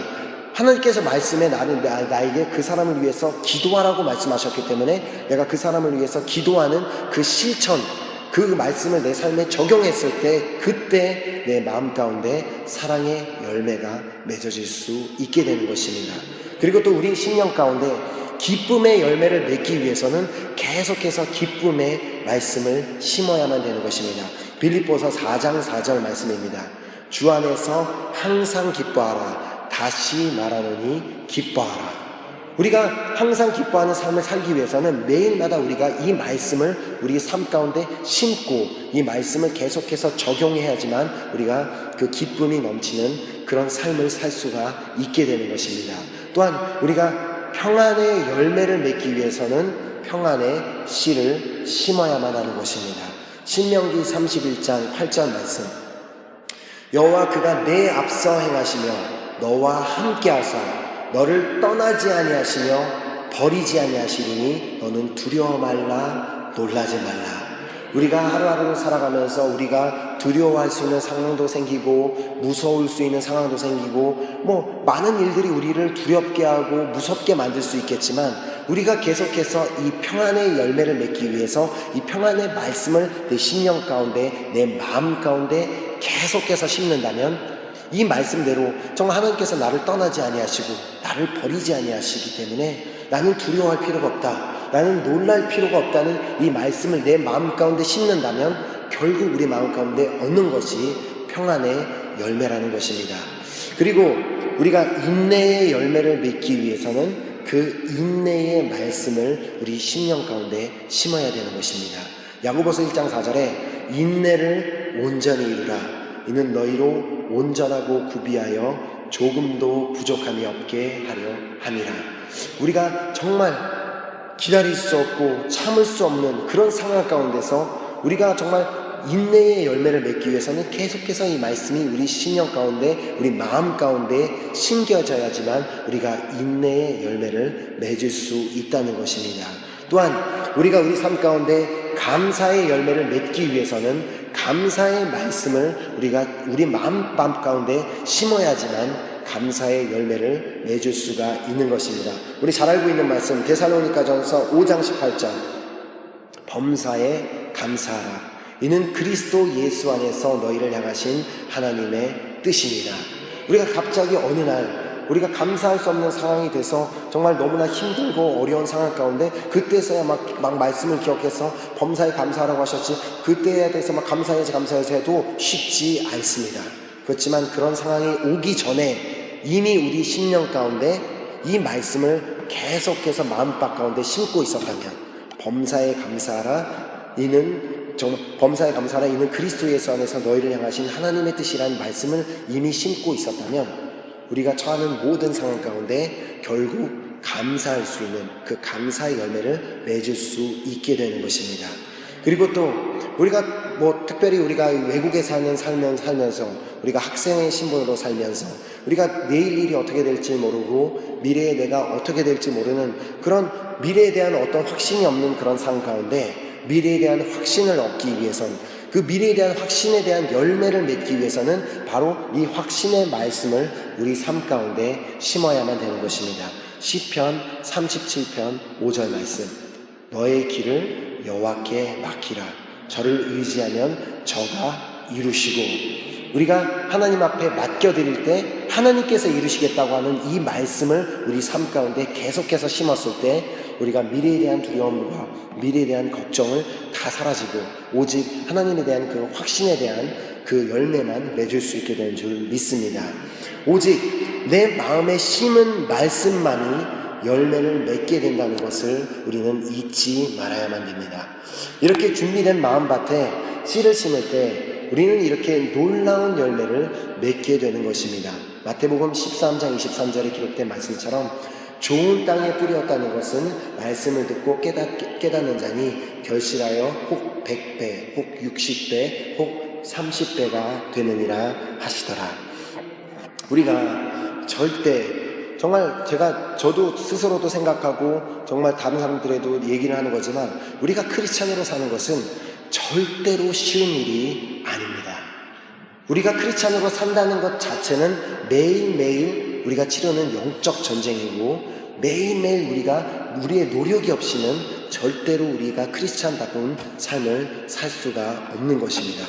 A: 하나님께서 말씀에 나에게 그 사람을 위해서 기도하라고 말씀하셨기 때문에 내가 그 사람을 위해서 기도하는 그 실천, 그 말씀을 내 삶에 적용했을 때 그때 내 마음 가운데 사랑의 열매가 맺어질 수 있게 되는 것입니다. 그리고 또 우리 심령 가운데 기쁨의 열매를 맺기 위해서는 계속해서 기쁨의 말씀을 심어야만 되는 것입니다. 빌립보서 4장 4절 말씀입니다. 주 안에서 항상 기뻐하라. 다시 말하노니 기뻐하라. 우리가 항상 기뻐하는 삶을 살기 위해서는 매일마다 우리가 이 말씀을 우리 삶 가운데 심고 이 말씀을 계속해서 적용해야지만 우리가 그 기쁨이 넘치는 그런 삶을 살 수가 있게 되는 것입니다. 또한 우리가 평안의 열매를 맺기 위해서는 평안의 씨를 심어야만 하는 것입니다. 신명기 31장 8절 말씀, 여호와 그가 내 앞서 행하시며 너와 함께 하사 너를 떠나지 아니하시며 버리지 아니하시리니 너는 두려워 말라 놀라지 말라. 우리가 하루하루를 살아가면서 우리가 두려워할 수 있는 상황도 생기고 무서울 수 있는 상황도 생기고 많은 일들이 우리를 두렵게 하고 무섭게 만들 수 있겠지만, 우리가 계속해서 이 평안의 열매를 맺기 위해서 이 평안의 말씀을 내 심령 가운데 내 마음 가운데 계속해서 심는다면 이 말씀대로 정말 하나님께서 나를 떠나지 아니하시고 나를 버리지 아니하시기 때문에 나는 두려워할 필요가 없다, 나는 놀랄 필요가 없다는 이 말씀을 내 마음 가운데 심는다면 결국 우리 마음 가운데 얻는 것이 평안의 열매라는 것입니다. 그리고 우리가 인내의 열매를 맺기 위해서는 그 인내의 말씀을 우리 심령 가운데 심어야 되는 것입니다. 야고보서 1장 4절에 인내를 온전히 이루라. 이는 너희로 온전하고 구비하여 조금도 부족함이 없게 하려 함이라. 우리가 정말 기다릴 수 없고 참을 수 없는 그런 상황 가운데서 우리가 정말 인내의 열매를 맺기 위해서는 계속해서 이 말씀이 우리 심령 가운데, 우리 마음 가운데 심겨져야지만 우리가 인내의 열매를 맺을 수 있다는 것입니다. 또한 우리가 우리 삶 가운데 감사의 열매를 맺기 위해서는 감사의 말씀을 우리가 우리 마음 가운데 심어야지만 감사의 열매를 맺을 수가 있는 것입니다. 우리 잘 알고 있는 말씀 데살로니가전서 5장 18절 범사에 감사하라. 이는 그리스도 예수 안에서 너희를 향하신 하나님의 뜻입니다. 우리가 갑자기 어느 날 우리가 감사할 수 없는 상황이 돼서 정말 너무나 힘들고 어려운 상황 가운데 그때서야 막 말씀을 기억해서 범사에 감사하라고 하셨지 그때에 대해서 막 감사해야지 해도 쉽지 않습니다. 그렇지만 그런 상황이 오기 전에 이미 우리 심령 가운데 이 말씀을 계속해서 마음밭 가운데 심고 있었다면 범사에 감사하라. 범사에 감사하라. 이는 그리스도 예수 안에서 너희를 향하신 하나님의 뜻이라는 말씀을 이미 심고 있었다면 우리가 처하는 모든 상황 가운데 결국 감사할 수 있는 그 감사의 열매를 맺을 수 있게 되는 것입니다. 그리고 또 우리가 특별히 우리가 외국에 살면서 우리가 학생의 신분으로 살면서 우리가 내일 일이 어떻게 될지 모르고 미래에 내가 어떻게 될지 모르는 그런 미래에 대한 어떤 확신이 없는 그런 상황 가운데 미래에 대한 확신을 얻기 위해선 그 미래에 대한 확신에 대한 열매를 맺기 위해서는 바로 이 확신의 말씀을 우리 삶 가운데 심어야만 되는 것입니다. 시편 37편 5절 말씀 너의 길을 여호와께 맡기라. 저를 의지하면 저가 이루시고 우리가 하나님 앞에 맡겨드릴 때 하나님께서 이루시겠다고 하는 이 말씀을 우리 삶 가운데 계속해서 심었을 때 우리가 미래에 대한 두려움과 미래에 대한 걱정을 다 사라지고 오직 하나님에 대한 그 확신에 대한 그 열매만 맺을 수 있게 되는 줄 믿습니다. 오직 내 마음에 심은 말씀만이 열매를 맺게 된다는 것을 우리는 잊지 말아야만 됩니다. 이렇게 준비된 마음밭에 씨를 심을 때 우리는 이렇게 놀라운 열매를 맺게 되는 것입니다. 마태복음 13장 23절에 기록된 말씀처럼 좋은 땅에 뿌렸다는 것은 말씀을 듣고 깨닫는 자니 결실하여 혹 100배, 혹 60배, 혹 30배가 되느니라 하시더라. 우리가 절대 정말 저도 스스로도 생각하고 정말 다른 사람들에도 얘기를 하는 거지만 우리가 크리스찬으로 사는 것은 절대로 쉬운 일이 아닙니다. 우리가 크리스찬으로 산다는 것 자체는 매일매일 우리가 치르는 영적 전쟁이고 매일매일 우리가 우리의 노력이 없이는 절대로 우리가 크리스찬다운 삶을 살 수가 없는 것입니다.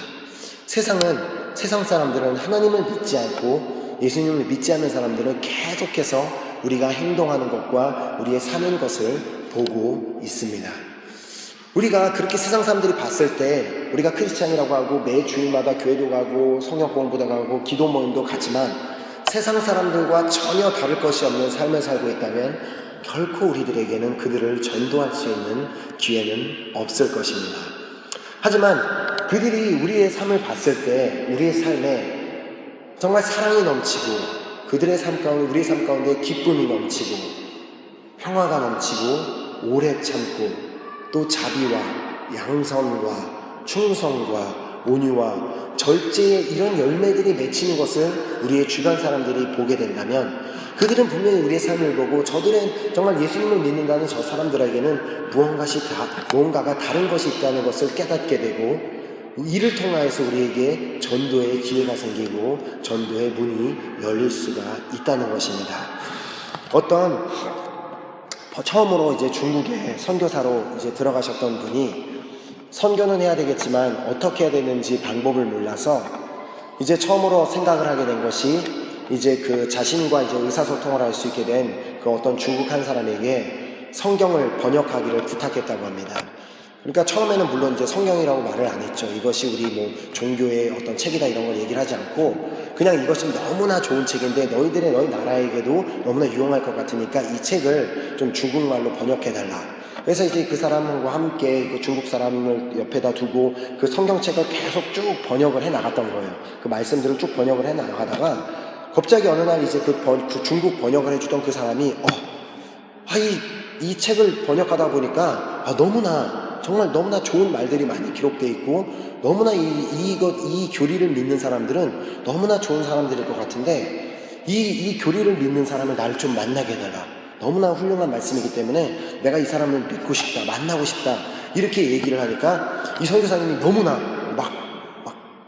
A: 세상 사람들은 하나님을 믿지 않고 예수님을 믿지 않는 사람들은 계속해서 우리가 행동하는 것과 우리의 사는 것을 보고 있습니다. 우리가 그렇게 세상 사람들이 봤을 때 우리가 크리스찬이라고 하고 매 주일마다 교회도 가고 성경 공부도 가고 기도 모임도 가지만 세상 사람들과 전혀 다를 것이 없는 삶을 살고 있다면 결코 우리들에게는 그들을 전도할 수 있는 기회는 없을 것입니다. 하지만 그들이 우리의 삶을 봤을 때 우리의 삶에 정말 사랑이 넘치고 그들의 삶 가운데 우리의 삶 가운데 기쁨이 넘치고 평화가 넘치고 오래 참고 또 자비와 양선과 충성과 온유와 절제의 이런 열매들이 맺히는 것을 우리의 주변 사람들이 보게 된다면 그들은 분명히 우리의 삶을 보고 저들은 정말 예수님을 믿는다는 저 사람들에게는 무언가가 다른 것이 있다는 것을 깨닫게 되고 이를 통하여서 우리에게 전도의 기회가 생기고 전도의 문이 열릴 수가 있다는 것입니다. 처음으로 이제 중국에 선교사로 이제 들어가셨던 분이 선교는 해야 되겠지만 어떻게 해야 되는지 방법을 몰라서 이제 처음으로 생각을 하게 된 것이 이제 그 자신과 이제 의사소통을 할 수 있게 된 그 어떤 중국 한 사람에게 성경을 번역하기를 부탁했다고 합니다. 그러니까 처음에는 물론 이제 성경이라고 말을 안 했죠. 이것이 우리 뭐 종교의 어떤 책이다 이런 걸 얘기를 하지 않고 그냥 이것이 너무나 좋은 책인데 너희 나라에게도 너무나 유용할 것 같으니까 이 책을 좀 중국말로 번역해달라. 그래서 이제 그 사람과 함께 그 중국 사람을 옆에다 두고 그 성경책을 계속 쭉 번역을 해 나갔던 거예요. 그 말씀들을 쭉 번역을 해 나가다가 갑자기 어느 날 이제 그 중국 번역을 해주던 그 사람이 이 책을 번역하다 보니까 정말 너무나 좋은 말들이 많이 기록되어 있고 너무나 이 교리를 믿는 사람들은 너무나 좋은 사람들일 것 같은데 이 교리를 믿는 사람을 나를 좀 만나게 해달라. 너무나 훌륭한 말씀이기 때문에 내가 이 사람을 믿고 싶다, 만나고 싶다 이렇게 얘기를 하니까 이 선교사님이 너무나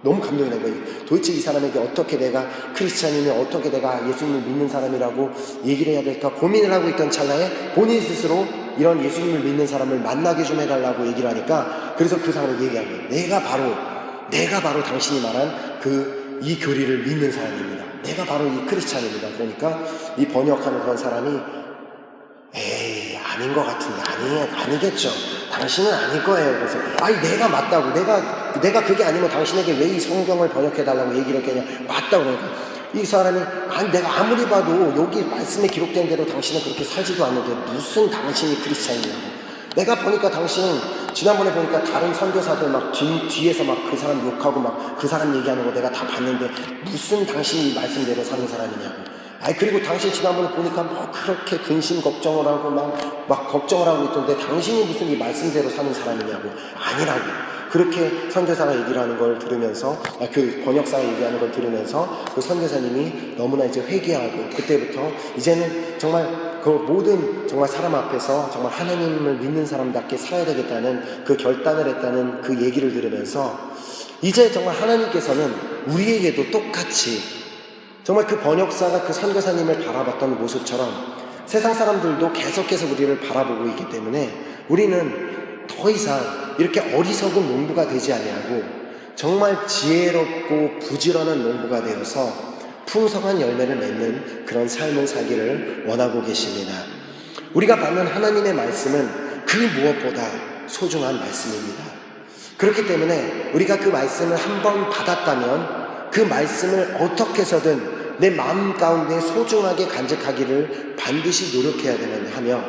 A: 너무 감동이 난 거예요. 도대체 이 사람에게 어떻게 내가 크리스찬이면 어떻게 내가 예수님을 믿는 사람이라고 얘기를 해야 될까 고민을 하고 있던 찰나에 본인 스스로 이런 예수님을 믿는 사람을 만나게 좀 해달라고 얘기를 하니까 그래서 그 사람을 얘기한 거예요. 내가 바로 당신이 말한 이 교리를 믿는 사람입니다. 내가 바로 이 크리스찬입니다. 그러니까 이 번역하는 그런 사람이 에이 아닌 것 같은데 아니겠죠. 당신은 아닐 거예요. 그래서 내가 맞다고 내가 그게 아니면 당신에게 왜 이 성경을 번역해달라고 얘기를 했겠냐. 맞다고 그러니까 이 사람이 내가 아무리 봐도 여기 말씀에 기록된 대로 당신은 그렇게 살지도 않는데 무슨 당신이 크리스찬이냐고. 내가 보니까 당신은 지난번에 보니까 다른 선교사들 뒤에서 그 사람 욕하고 그 사람 얘기하는 거 내가 다 봤는데 무슨 당신이 이 말씀대로 사는 사람이냐고. 그리고 당신 지난번에 보니까 그렇게 근심 걱정을 하고 막 걱정을 하고 있던데 당신이 무슨 이 말씀대로 사는 사람이냐고. 아니라고. 그렇게 선교사가 얘기를 하는 걸 들으면서 그 번역사가 얘기하는 걸 들으면서 그 선교사님이 너무나 이제 회개하고 그때부터 이제는 정말 그 모든 정말 사람 앞에서 정말 하나님을 믿는 사람답게 살아야 되겠다는 그 결단을 했다는 그 얘기를 들으면서 이제 정말 하나님께서는 우리에게도 똑같이 정말 그 번역사가 그 선교사님을 바라봤던 모습처럼 세상 사람들도 계속해서 우리를 바라보고 있기 때문에 우리는 더 이상 이렇게 어리석은 농부가 되지 아니하고 정말 지혜롭고 부지런한 농부가 되어서 풍성한 열매를 맺는 그런 삶을 살기를 원하고 계십니다. 우리가 받는 하나님의 말씀은 그 무엇보다 소중한 말씀입니다. 그렇기 때문에 우리가 그 말씀을 한번 받았다면 그 말씀을 어떻게 해서든 내 마음 가운데 소중하게 간직하기를 반드시 노력해야 하며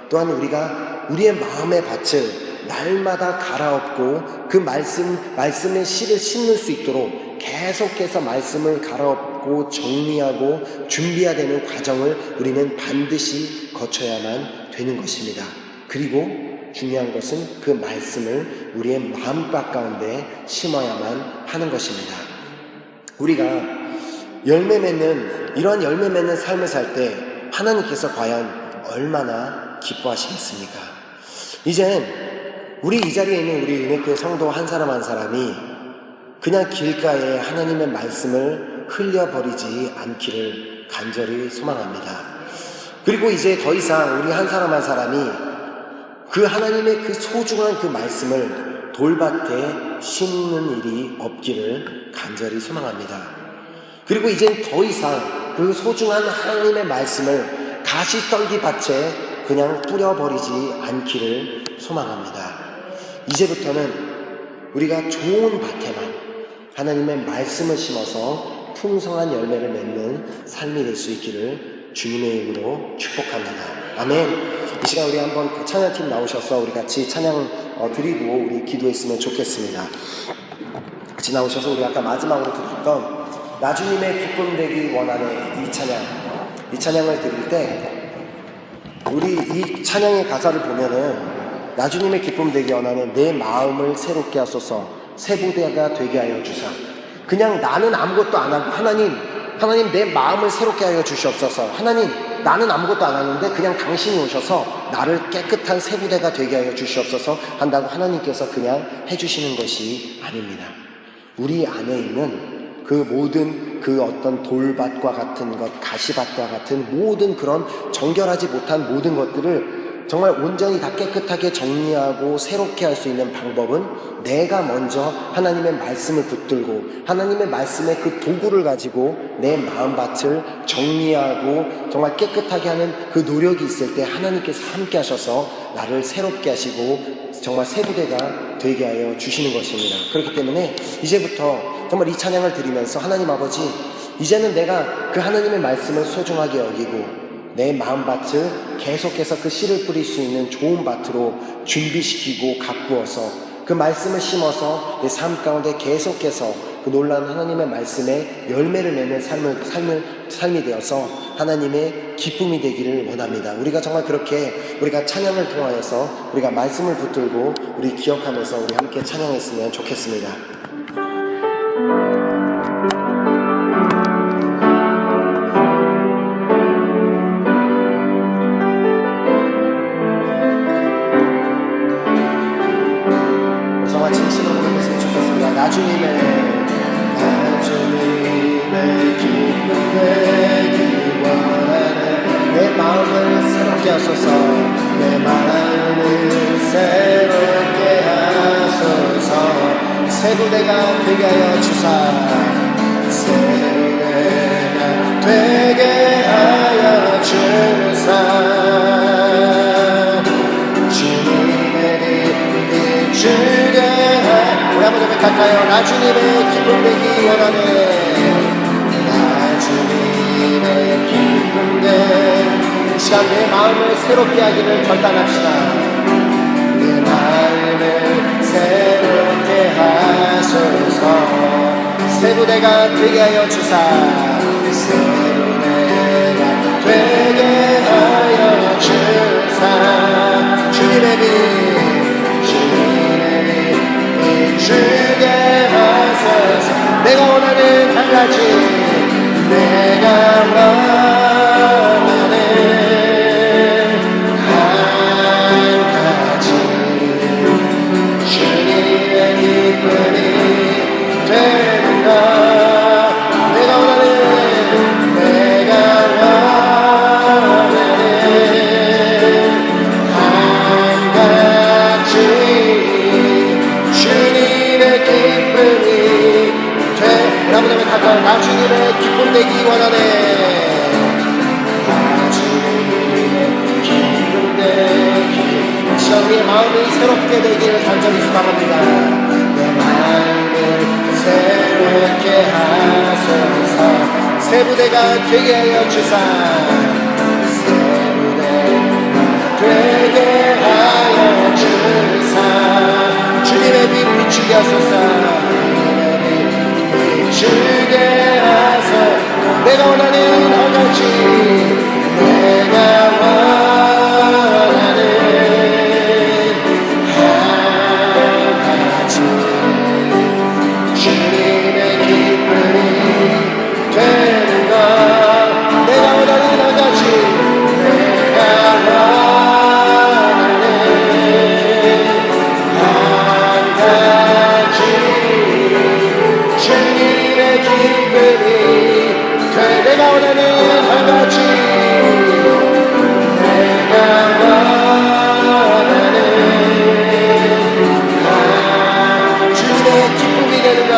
A: 또한 우리가 우리의 마음의 밭을 날마다 갈아엎고 그 말씀의 씨를 심을 수 있도록 계속해서 말씀을 갈아엎고 정리하고 준비해야 되는 과정을 우리는 반드시 거쳐야만 되는 것입니다. 그리고 중요한 것은 그 말씀을 우리의 마음밭 가운데 심어야만 하는 것입니다. 우리가 이러한 열매 맺는 삶을 살 때 하나님께서 과연 얼마나 기뻐하시겠습니까? 이젠 우리 이 자리에 있는 우리 은혜교회 성도 한 사람 한 사람이 그냥 길가에 하나님의 말씀을 흘려버리지 않기를 간절히 소망합니다. 그리고 이제 더 이상 우리 한 사람 한 사람이 그 하나님의 그 소중한 그 말씀을 돌밭에 심는 일이 없기를 간절히 소망합니다. 그리고 이젠 더 이상 그 소중한 하나님의 말씀을 가시떨기 밭에 그냥 뿌려버리지 않기를 소망합니다. 이제부터는 우리가 좋은 밭에만 하나님의 말씀을 심어서 풍성한 열매를 맺는 삶이 될 수 있기를 주님의 이름으로 축복합니다. 아멘. 이 시간 우리 한번 그 찬양팀 나오셔서 우리 같이 찬양 드리고 우리 기도했으면 좋겠습니다. 같이 나오셔서 우리 아까 마지막으로 드렸던 나주님의 기쁨 되기 원하네 이 찬양을 드릴 때 우리 이 찬양의 가사를 보면은 나주님의 기쁨 되기 원하네 내 마음을 새롭게 하소서 새 부대가 되게 하여 주사. 그냥 나는 아무것도 안 하고 하나님 내 마음을 새롭게 하여 주시옵소서. 하나님 나는 아무것도 안 하는데 그냥 당신이 오셔서 나를 깨끗한 새 부대가 되게 하여 주시옵소서 한다고 하나님께서 그냥 해주시는 것이 아닙니다. 우리 안에 있는 그 모든 그 어떤 돌밭과 같은 것, 가시밭과 같은 모든 그런 정결하지 못한 모든 것들을 정말 온전히 다 깨끗하게 정리하고 새롭게 할 수 있는 방법은 내가 먼저 하나님의 말씀을 붙들고 하나님의 말씀의 그 도구를 가지고 내 마음밭을 정리하고 정말 깨끗하게 하는 그 노력이 있을 때 하나님께서 함께 하셔서 나를 새롭게 하시고 정말 새 부대가 되게 하여 주시는 것입니다. 그렇기 때문에 이제부터 정말 이 찬양을 드리면서 하나님 아버지, 이제는 내가 그 하나님의 말씀을 소중하게 여기고 내 마음밭을 계속해서 그 씨를 뿌릴 수 있는 좋은 밭으로 준비시키고 가꾸어서 그 말씀을 심어서 내 삶 가운데 계속해서 그 놀라운 하나님의 말씀에 열매를 맺는 삶이 되어서 하나님의 기쁨이 되기를 원합니다. 우리가 정말 그렇게 우리가 찬양을 통하여서 우리가 말씀을 붙들고 우리 기억하면서 우리 함께 찬양했으면 좋겠습니다. 나주님의 기쁨 되기 원하네. 내 마음을 새롭게 하소서. 내 마음을 새롭게 하소서. 새 부대가 되게 하여 주사. 새 부대가 되게 하여 주사. 주님의 빛 주게 우리 한번 더 갈까요? 나주님의 기쁨 되기 원하네. 나주님의 기쁨 되기. 이 시간 내 마음을 새롭게 하기를 결단합시다. 내 마음을 새롭게 하소서. 새 부대가 되게 하여 주사. 새 부대가 되게 하여 주사. 주님의 빛 주게 하소서. 내가 원하는 한 가지, 내가 원하는 한 가지, 주님의 기쁨이 되는 것. 내가 원하는 한 가지, 여러분들 가까운 나주님의 기쁨 되기 원하네. 나주님의 기쁨 되기. 시간 우리의 마음이 새롭게 되기를 간절히 소망합니다. 내 마음을 새롭게 하소서. 새 부대가 되게 하여 주사. 새 부대가 되게 하여 주사. 주님의 빛 비추게 하소서. 주게 하소서. 내가 원하는 한 가지, 내가 원하는 한 가지, 주님의 기쁨이 되는 것. 내가 원하는 한 가지, 내가 원하는 한 가지, 주님의 기쁨이 돼. 내가 원하는 한 가지, 내가 원하는 주님의 기쁨이 되는 것.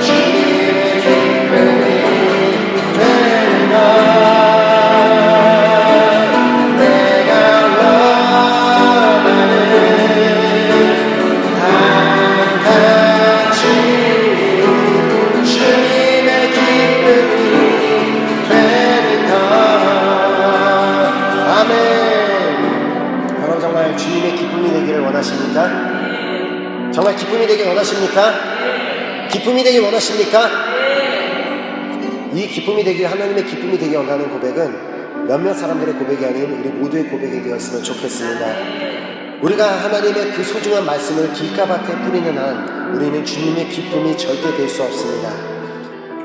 A: 주님의 기쁨이 되는 것. 내가 원하는 한 가지, 주님의 기쁨이 되는 것. 아멘. 여러분 정말 주님의 기쁨이 되기를 원하십니까? 정말 기쁨이 되길 원하십니까? 기쁨이 되길 원하십니까? 이 기쁨이 되길, 하나님의 기쁨이 되길 원하는 고백은 몇몇 사람들의 고백이 아닌 우리 모두의 고백이 되었으면 좋겠습니다. 우리가 하나님의 그 소중한 말씀을 길가밭에 뿌리는 한 우리는 주님의 기쁨이 절대 될 수 없습니다.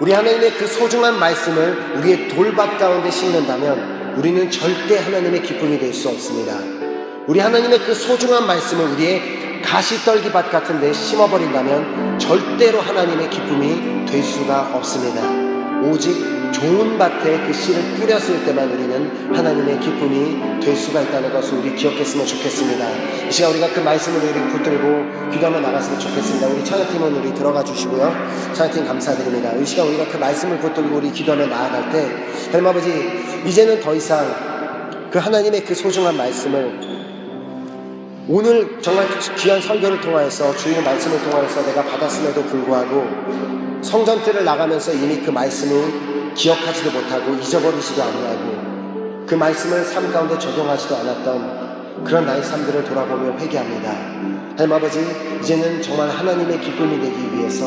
A: 우리 하나님의 그 소중한 말씀을 우리의 돌밭 가운데 심는다면 우리는 절대 하나님의 기쁨이 될 수 없습니다. 우리 하나님의 그 소중한 말씀을 우리의 가시떨기밭 같은 데 심어버린다면 절대로 하나님의 기쁨이 될 수가 없습니다. 오직 좋은 밭에 그 씨를 뿌렸을 때만 우리는 하나님의 기쁨이 될 수가 있다는 것을 우리 기억했으면 좋겠습니다. 이 시간 우리가 그 말씀을 우리 붙들고 기도하며 나갔으면 좋겠습니다. 우리 찬양팀은 우리 들어가 주시고요. 찬양팀 감사드립니다. 이 시간 우리가 그 말씀을 붙들고 우리 기도하며 나아갈 때 하나님 아버지, 이제는 더 이상 그 하나님의 그 소중한 말씀을 오늘 정말 귀한 설교를 통하여서 주의 말씀을 통하여서 내가 받았음에도 불구하고 성전뜰을 나가면서 이미 그 말씀을 기억하지도 못하고 잊어버리지도 아니하고 그 말씀을 삶 가운데 적용하지도 않았던 그런 나의 삶들을 돌아보며 회개합니다. 하나님 아버지, 이제는 정말 하나님의 기쁨이 되기 위해서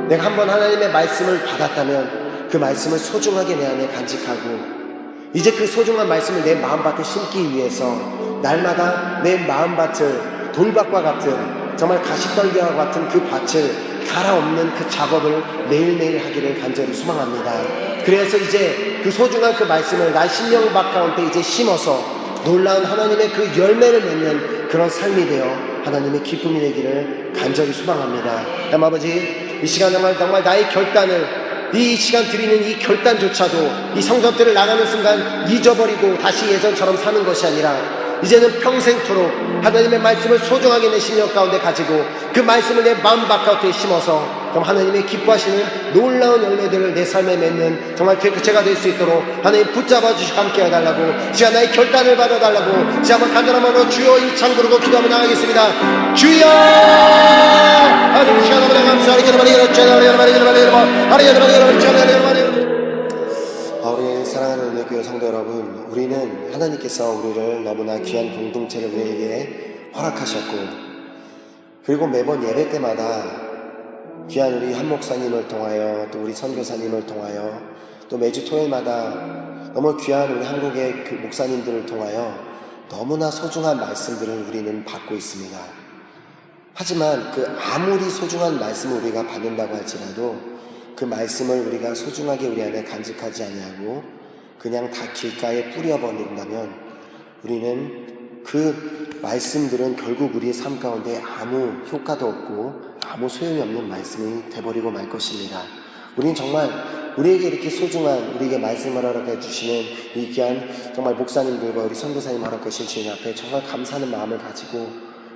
A: 내가 한번 하나님의 말씀을 받았다면 그 말씀을 소중하게 내 안에 간직하고 이제 그 소중한 말씀을 내 마음밭에 심기 위해서 날마다 내 마음밭을 돌밭과 같은 정말 가시떨기와 같은 그 밭을 갈아엎는 그 작업을 매일매일 하기를 간절히 소망합니다. 그래서 이제 그 소중한 그 말씀을 나의 심령밭 가운데 이제 심어서 놀라운 하나님의 그 열매를 맺는 그런 삶이 되어 하나님의 기쁨이 되기를 간절히 소망합니다. 하나님 아버지, 이 시간 정말 나의 결단을 이 시간 드리는 이 결단조차도 이 성전뜰을 나가는 순간 잊어버리고 다시 예전처럼 사는 것이 아니라 이제는 평생토록 하나님의 말씀을 소중하게 내 심령 가운데 가지고 그 말씀을 내 마음 바깥에 심어서 정말 하나님의 기뻐하시는 놀라운 열매들을 내 삶에 맺는 정말 제가 될 수 있도록 하나님 붙잡아 주시고 함께 해달라고 시간 나의 결단을 받아달라고 시간 한번 간절한 마음으로 주여 일창 부르고 기도하며 나가겠습니다. 주여 하나님 시간 너무나 감사하게 우리 사랑하는 은혜교회 성도 여러분, 우리는 하나님께서 우리를 너무나 귀한 공동체를 우리에게 허락하셨고 그리고 매번 예배 때마다 귀한 우리 한 목사님을 통하여 또 우리 선교사님을 통하여 또 매주 토요일마다 너무 귀한 우리 한국의 그 목사님들을 통하여 너무나 소중한 말씀들을 우리는 받고 있습니다. 하지만 그 아무리 소중한 말씀을 우리가 받는다고 할지라도 그 말씀을 우리가 소중하게 우리 안에 간직하지 아니하고 그냥 다 길가에 뿌려버린다면 우리는 그 말씀들은 결국 우리의 삶 가운데 아무 효과도 없고 아무 소용이 없는 말씀이 돼버리고 말 것입니다. 우리는 정말 우리에게 이렇게 소중한 우리에게 말씀을 허락해 주시는 이 귀한 정말 목사님들과 우리 선교사님 허락하신 주님 앞에 정말 감사하는 마음을 가지고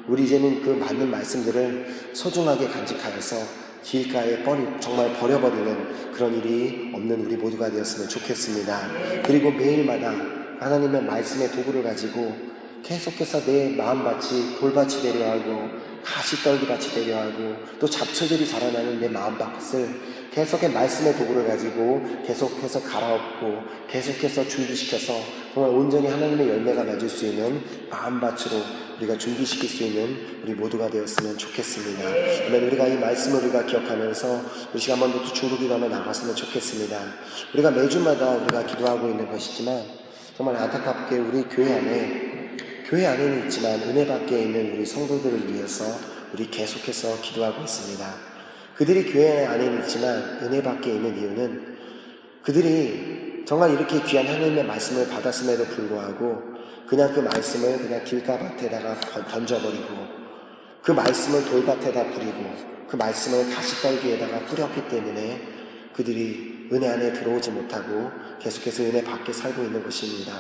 A: 우리 이제는 그 맞는 말씀들을 소중하게 간직하여서 길가에 정말 버려버리는 그런 일이 없는 우리 모두가 되었으면 좋겠습니다. 그리고 매일마다 하나님의 말씀의 도구를 가지고 계속해서 내 마음밭이 돌밭이 되려 하고 가시떨기밭이 되려 하고 또 잡초들이 자라나는 내 마음밭을 계속해서 말씀의 도구를 가지고 계속해서 갈아엎고 계속해서 준비시켜서 정말 온전히 하나님의 열매가 맺을 수 있는 마음밭으로 우리가 준비시킬 수 있는 우리 모두가 되었으면 좋겠습니다. 아멘. 우리가 이 말씀을 우리가 기억하면서 우리 시간 한 번 더 중보기도 하며 나갔으면 좋겠습니다. 우리가 매주마다 우리가 기도하고 있는 것이지만 정말 안타깝게 우리 교회 안에는 있지만 은혜 밖에 있는 우리 성도들을 위해서 우리 계속해서 기도하고 있습니다. 그들이 교회 안에는 있지만 은혜 밖에 있는 이유는 그들이 정말 이렇게 귀한 하나님의 말씀을 받았음에도 불구하고 그냥 그 말씀을 그냥 길가밭에다가 던져버리고 그 말씀을 돌밭에다 뿌리고 그 말씀을 가시떨기에다가 뿌렸기 때문에 그들이 은혜 안에 들어오지 못하고 계속해서 은혜 밖에 살고 있는 것입니다.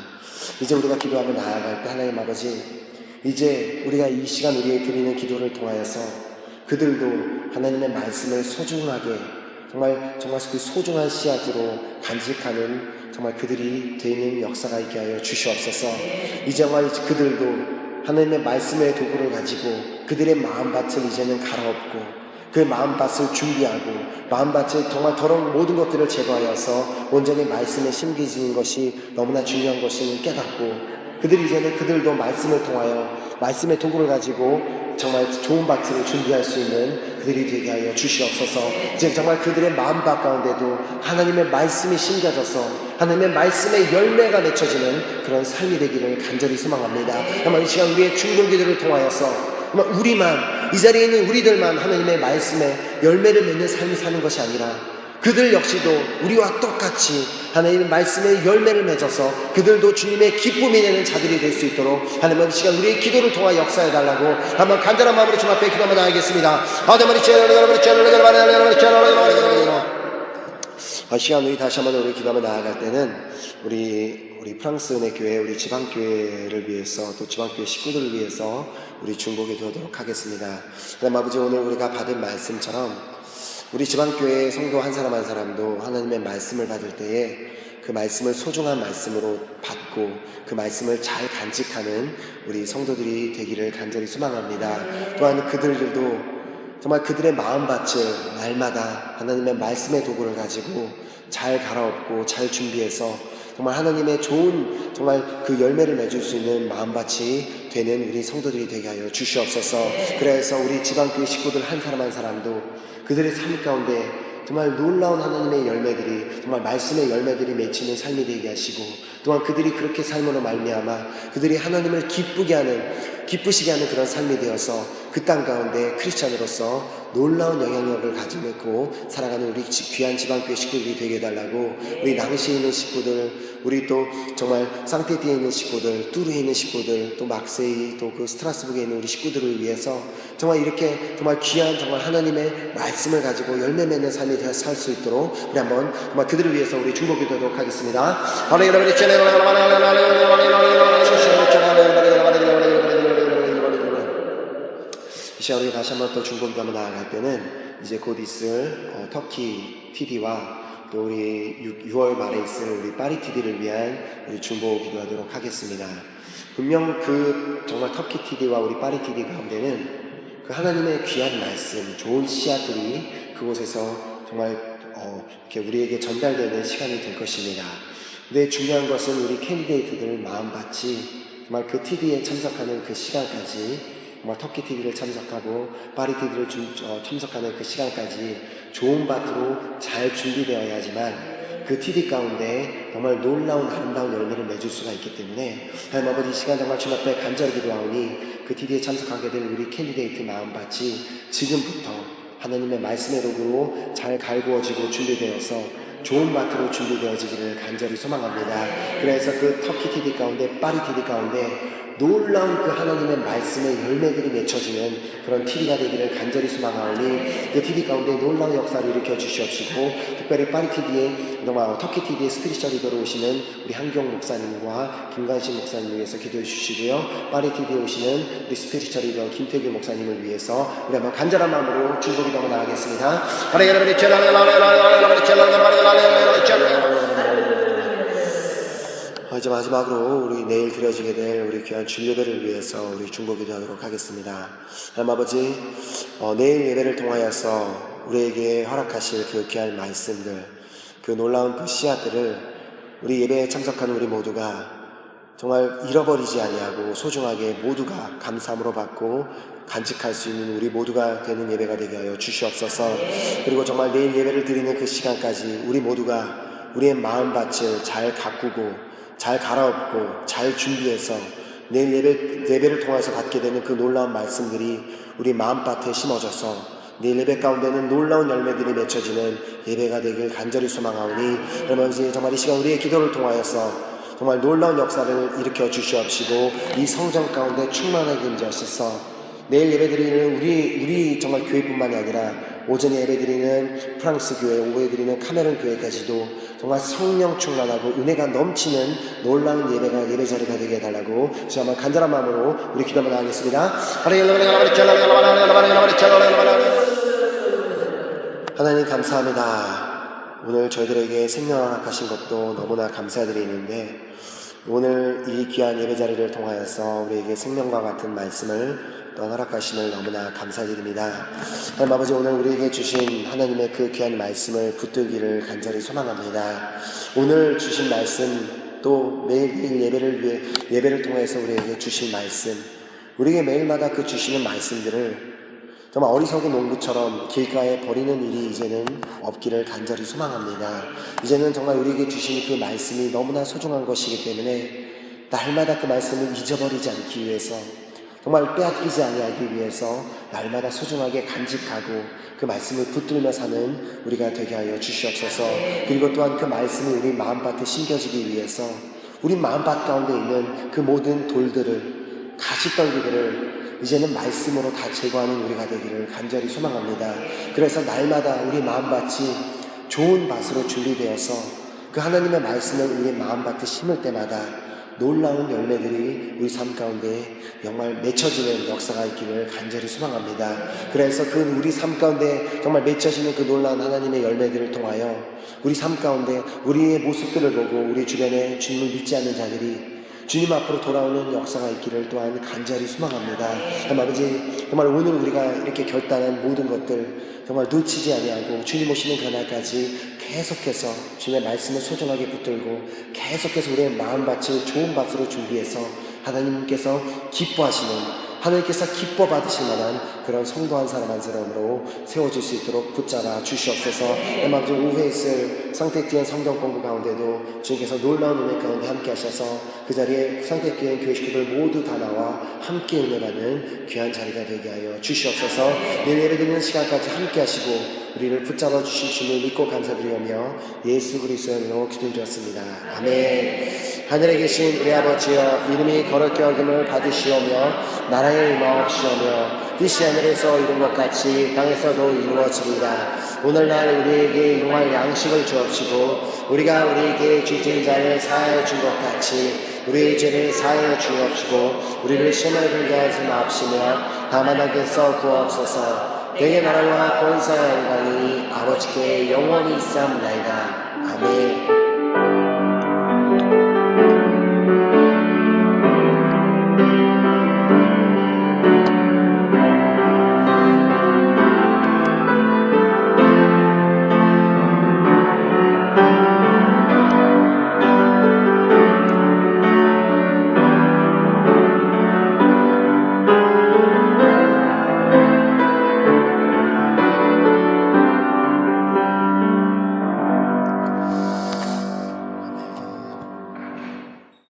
A: 이제 우리가 기도하며 나아갈 때 하나님 아버지, 이제 우리가 이 시간 우리의 드리는 기도를 통하여서 그들도 하나님의 말씀을 소중하게 정말 그 소중한 씨앗으로 간직하는 정말 그들이 되는 역사가 있게 하여 주시옵소서. 이제 정말 그들도 하나님의 말씀의 도구를 가지고 그들의 마음밭을 이제는 갈아엎고 그 마음밭을 준비하고 마음밭에 정말 더러운 모든 것들을 제거하여서 온전히 말씀에 심기지는 것이 너무나 중요한 것임을 깨닫고 그들이 이제는 그들도 말씀을 통하여 말씀의 도구를 가지고 정말 좋은 밭을 준비할 수 있는 그들이 되게 하여 주시옵소서. 이제 정말 그들의 마음밭 가운데도 하나님의 말씀이 심겨져서 하나님의 말씀의 열매가 맺혀지는 그런 삶이 되기를 간절히 소망합니다. 아마 이 시간 우리의 중보기도를 통하여서 우리만 이 자리에 있는 우리들만 하나님의 말씀에 열매를 맺는 삶을 사는 것이 아니라 그들 역시도 우리와 똑같이 하나님의 말씀에 열매를 맺어서 그들도 주님의 기쁨이 되는 자들이 될 수 있도록 하나님 이 시간 우리의 기도를 통하 역사해달라고 한번 간절한 마음으로 주님 앞에 기도하며 나가겠습니다. 시간 우리 다시 한번 우리 기도하며 나아갈 때는 우리 프랑스 은혜 교회, 우리 지방 교회를 위해서 또 지방 교회 식구들을 위해서 우리 중보기 도하도록 하겠습니다. 그다음 아버지, 오늘 우리가 받은 말씀처럼 우리 지방 교회 성도 한 사람 한 사람도 하나님의 말씀을 받을 때에 그 말씀을 소중한 말씀으로 받고 그 말씀을 잘 간직하는 우리 성도들이 되기를 간절히 소망합니다. 또한 그들도 정말 그들의 마음밭을 날마다 하나님의 말씀의 도구를 가지고 잘 갈아엎고 잘 준비해서 정말 하나님의 좋은 정말 그 열매를 맺을 수 있는 마음밭이 되는 우리 성도들이 되게 하여 주시옵소서. 그래서 우리 지방교회 식구들 한 사람 한 사람도 그들의 삶 가운데 정말 놀라운 하나님의 열매들이, 정말 말씀의 열매들이 맺히는 삶이 되게 하시고, 또한 그들이 그렇게 삶으로 말미암아 그들이 하나님을 기쁘시게 하는 그런 삶이 되어서 그 땅 가운데 크리스찬으로서 놀라운 영향력을 가지고 살아가는 우리 귀한 지방교회 식구들이 되게 해달라고, 우리 낭시에 있는 식구들, 우리 또 정말 상테티에 있는 식구들, 뚜르에 있는 식구들, 또 막세이, 또 그 스트라스부르에 있는 우리 식구들을 위해서 정말 이렇게 정말 귀한 정말 하나님의 말씀을 가지고 열매 맺는 삶이 되어 살 수 있도록 우리 한번 정말 그들을 위해서 우리 중보기도하도록 하겠습니다. 이 시간 우리 다시 한번 또 중보기도 한번 나아갈 때는 이제 곧 있을 터키 TD와 또 우리 6월 말에 있을 우리 파리 TD를 위한 우리 중보 기도하도록 하겠습니다. 분명 그 정말 터키 TD와 우리 파리 TD 가운데는 그 하나님의 귀한 말씀, 좋은 씨앗들이 그곳에서 정말 이렇게 우리에게 전달되는 시간이 될 것입니다. 근데 중요한 것은 우리 캔디데이트들 마음밭이 정말 그 TD에 참석하는 그 시간까지, 정말 터키 TV를 참석하고 파리 TV를 참석하는 그 시간까지 좋은 밭으로 잘 준비되어야지만 그 TV 가운데 정말 놀라운 아름다운 열매를 맺을 수가 있기 때문에 하나님 아버지, 이 시간 정말 주님 앞에 간절히 기도하오니 그 TV에 참석하게 될 우리 캔디데이트 마음밭이 지금부터 하나님의 말씀의 도구로 잘 갈구어지고 준비되어서 좋은 밭으로 준비되어지기를 간절히 소망합니다. 그래서 그 터키 TV 가운데, 파리 TV 가운데 놀라운 그 하나님의 말씀의 열매들이 맺혀지는 그런 TV가 되기를 간절히 소망하오니 그 TV 가운데 놀라운 역사를 일으켜 주시옵시고, 특별히 파리 TV에 정말 터키 TV에 스피리처 리더로 오시는 우리 한경 목사님과 김관식 목사님을 위해서 기도해 주시고요, 파리 TV에 오시는 우리 스피리처 리더 김태규 목사님을 위해서 우리 한번 간절한 마음으로 중보기도 한번 나가겠습니다. 이제 마지막으로 우리 내일 드려지게 될 우리 귀한 주예배를 위해서 우리 중보기도 하도록 하겠습니다. 하나님 아버지, 내일 예배를 통하여서 우리에게 허락하실 그 귀한 말씀들, 그 놀라운 그 씨앗들을 우리 예배에 참석하는 우리 모두가 정말 잃어버리지 아니하고 소중하게 모두가 감사함으로 받고 간직할 수 있는 우리 모두가 되는 예배가 되게 하여 주시옵소서. 그리고 정말 내일 예배를 드리는 그 시간까지 우리 모두가 우리의 마음밭을 잘 가꾸고 잘 갈아엎고 잘 준비해서 내일 예배를 통해서 받게 되는 그 놀라운 말씀들이 우리 마음밭에 심어져서 내일 예배 가운데는 놀라운 열매들이 맺혀지는 예배가 되길 간절히 소망하오니, 여러분 정말 이 시간 우리의 기도를 통하여서 정말 놀라운 역사를 일으켜 주시옵시고 이 성전 가운데 충만하게 임재하셔서 내일 예배드리는 우리 정말 교회뿐만이 아니라 오전에 예배드리는 프랑스 교회, 오후에 드리는 카메룬 교회까지도 정말 성령 충만하고 은혜가 넘치는 놀라운 예배 자리가 되게 해달라고 제가 한번 간절한 마음으로 우리 기도 한번 하겠습니다. 하나님 감사합니다. 오늘 저희들에게 생명을 허락하신 것도 너무나 감사드리는데, 오늘 이 귀한 예배 자리를 통하여서 우리에게 생명과 같은 말씀을 또 허락하심을 너무나 감사드립니다. 하나님 아버지, 오늘 우리에게 주신 하나님의 그 귀한 말씀을 붙들기를 간절히 소망합니다. 오늘 주신 말씀, 또 매일 예배를 통해서 우리에게 주신 말씀, 우리에게 매일마다 그 주시는 말씀들을 정말 어리석은 농부처럼 길가에 버리는 일이 이제는 없기를 간절히 소망합니다. 이제는 정말 우리에게 주신 그 말씀이 너무나 소중한 것이기 때문에 날마다 그 말씀을 잊어버리지 않기 위해서, 정말 빼앗기지 아니하기 위해서 날마다 소중하게 간직하고 그 말씀을 붙들며 사는 우리가 되게 하여 주시옵소서. 그리고 또한 그 말씀이 우리 마음밭에 심겨지기 위해서 우리 마음밭 가운데 있는 그 모든 돌들을, 가시떨기들을 이제는 말씀으로 다 제거하는 우리가 되기를 간절히 소망합니다. 그래서 날마다 우리 마음밭이 좋은 밭으로 준비되어서 그 하나님의 말씀을 우리의 마음밭에 심을 때마다 놀라운 열매들이 우리 삶 가운데 정말 맺혀지는 역사가 있기를 간절히 소망합니다. 그래서 그 우리 삶 가운데 정말 맺혀지는 그 놀라운 하나님의 열매들을 통하여 우리 삶 가운데 우리의 모습들을 보고 우리 주변에 주님을 믿지 않는 자들이 주님 앞으로 돌아오는 역사가 있기를 또한 간절히 소망합니다. 하나님 아버지, 정말 오늘 우리가 이렇게 결단한 모든 것들 정말 놓치지 아니하고 주님 오시는 그날까지 계속해서 주님의 말씀을 소중하게 붙들고 계속해서 우리의 마음밭을 좋은 밭으로 준비해서 하나님께서 기뻐하시는, 하나님께서 기뻐 받으실 만한 그런 성도한 사람 한 사람으로 세워질 수 있도록 붙잡아 주시옵소서. 하나님 아버지, 오후에 있을 상태기한 성경 공부 가운데도 주님께서 놀라운 은혜 가운데 함께 하셔서 그 자리에 상태기한 교회 식구들 모두 다 나와 함께 은혜 받는 귀한 자리가 되게 하여 주시옵소서. 내일 예배드리는 시간까지 함께 하시고 우리를 붙잡아 주실 주님을 믿고 감사드리오며 예수 그리스도의 이름으로 기도드렸습니다. 아멘. 하늘에 계신 우리 아버지여, 이름이 거룩히 여김을 받으시오며 나라의 임하옵시오며 뜻이 하늘에서 이룬 것 같이 땅에서도 이루어지리라. 오늘날 우리에게 일용할 양식을 주옵시고 우리가 우리에게 죄진 자를 사하여 준 것 같이 우리의 죄를 사하여 주옵시고 우리를 시험에 들게 하지 마옵시며 다만 악에서 구하옵소서. 내게 나라와 권세와 영광이 아버지께 영원히 있사옵나이다. 아멘.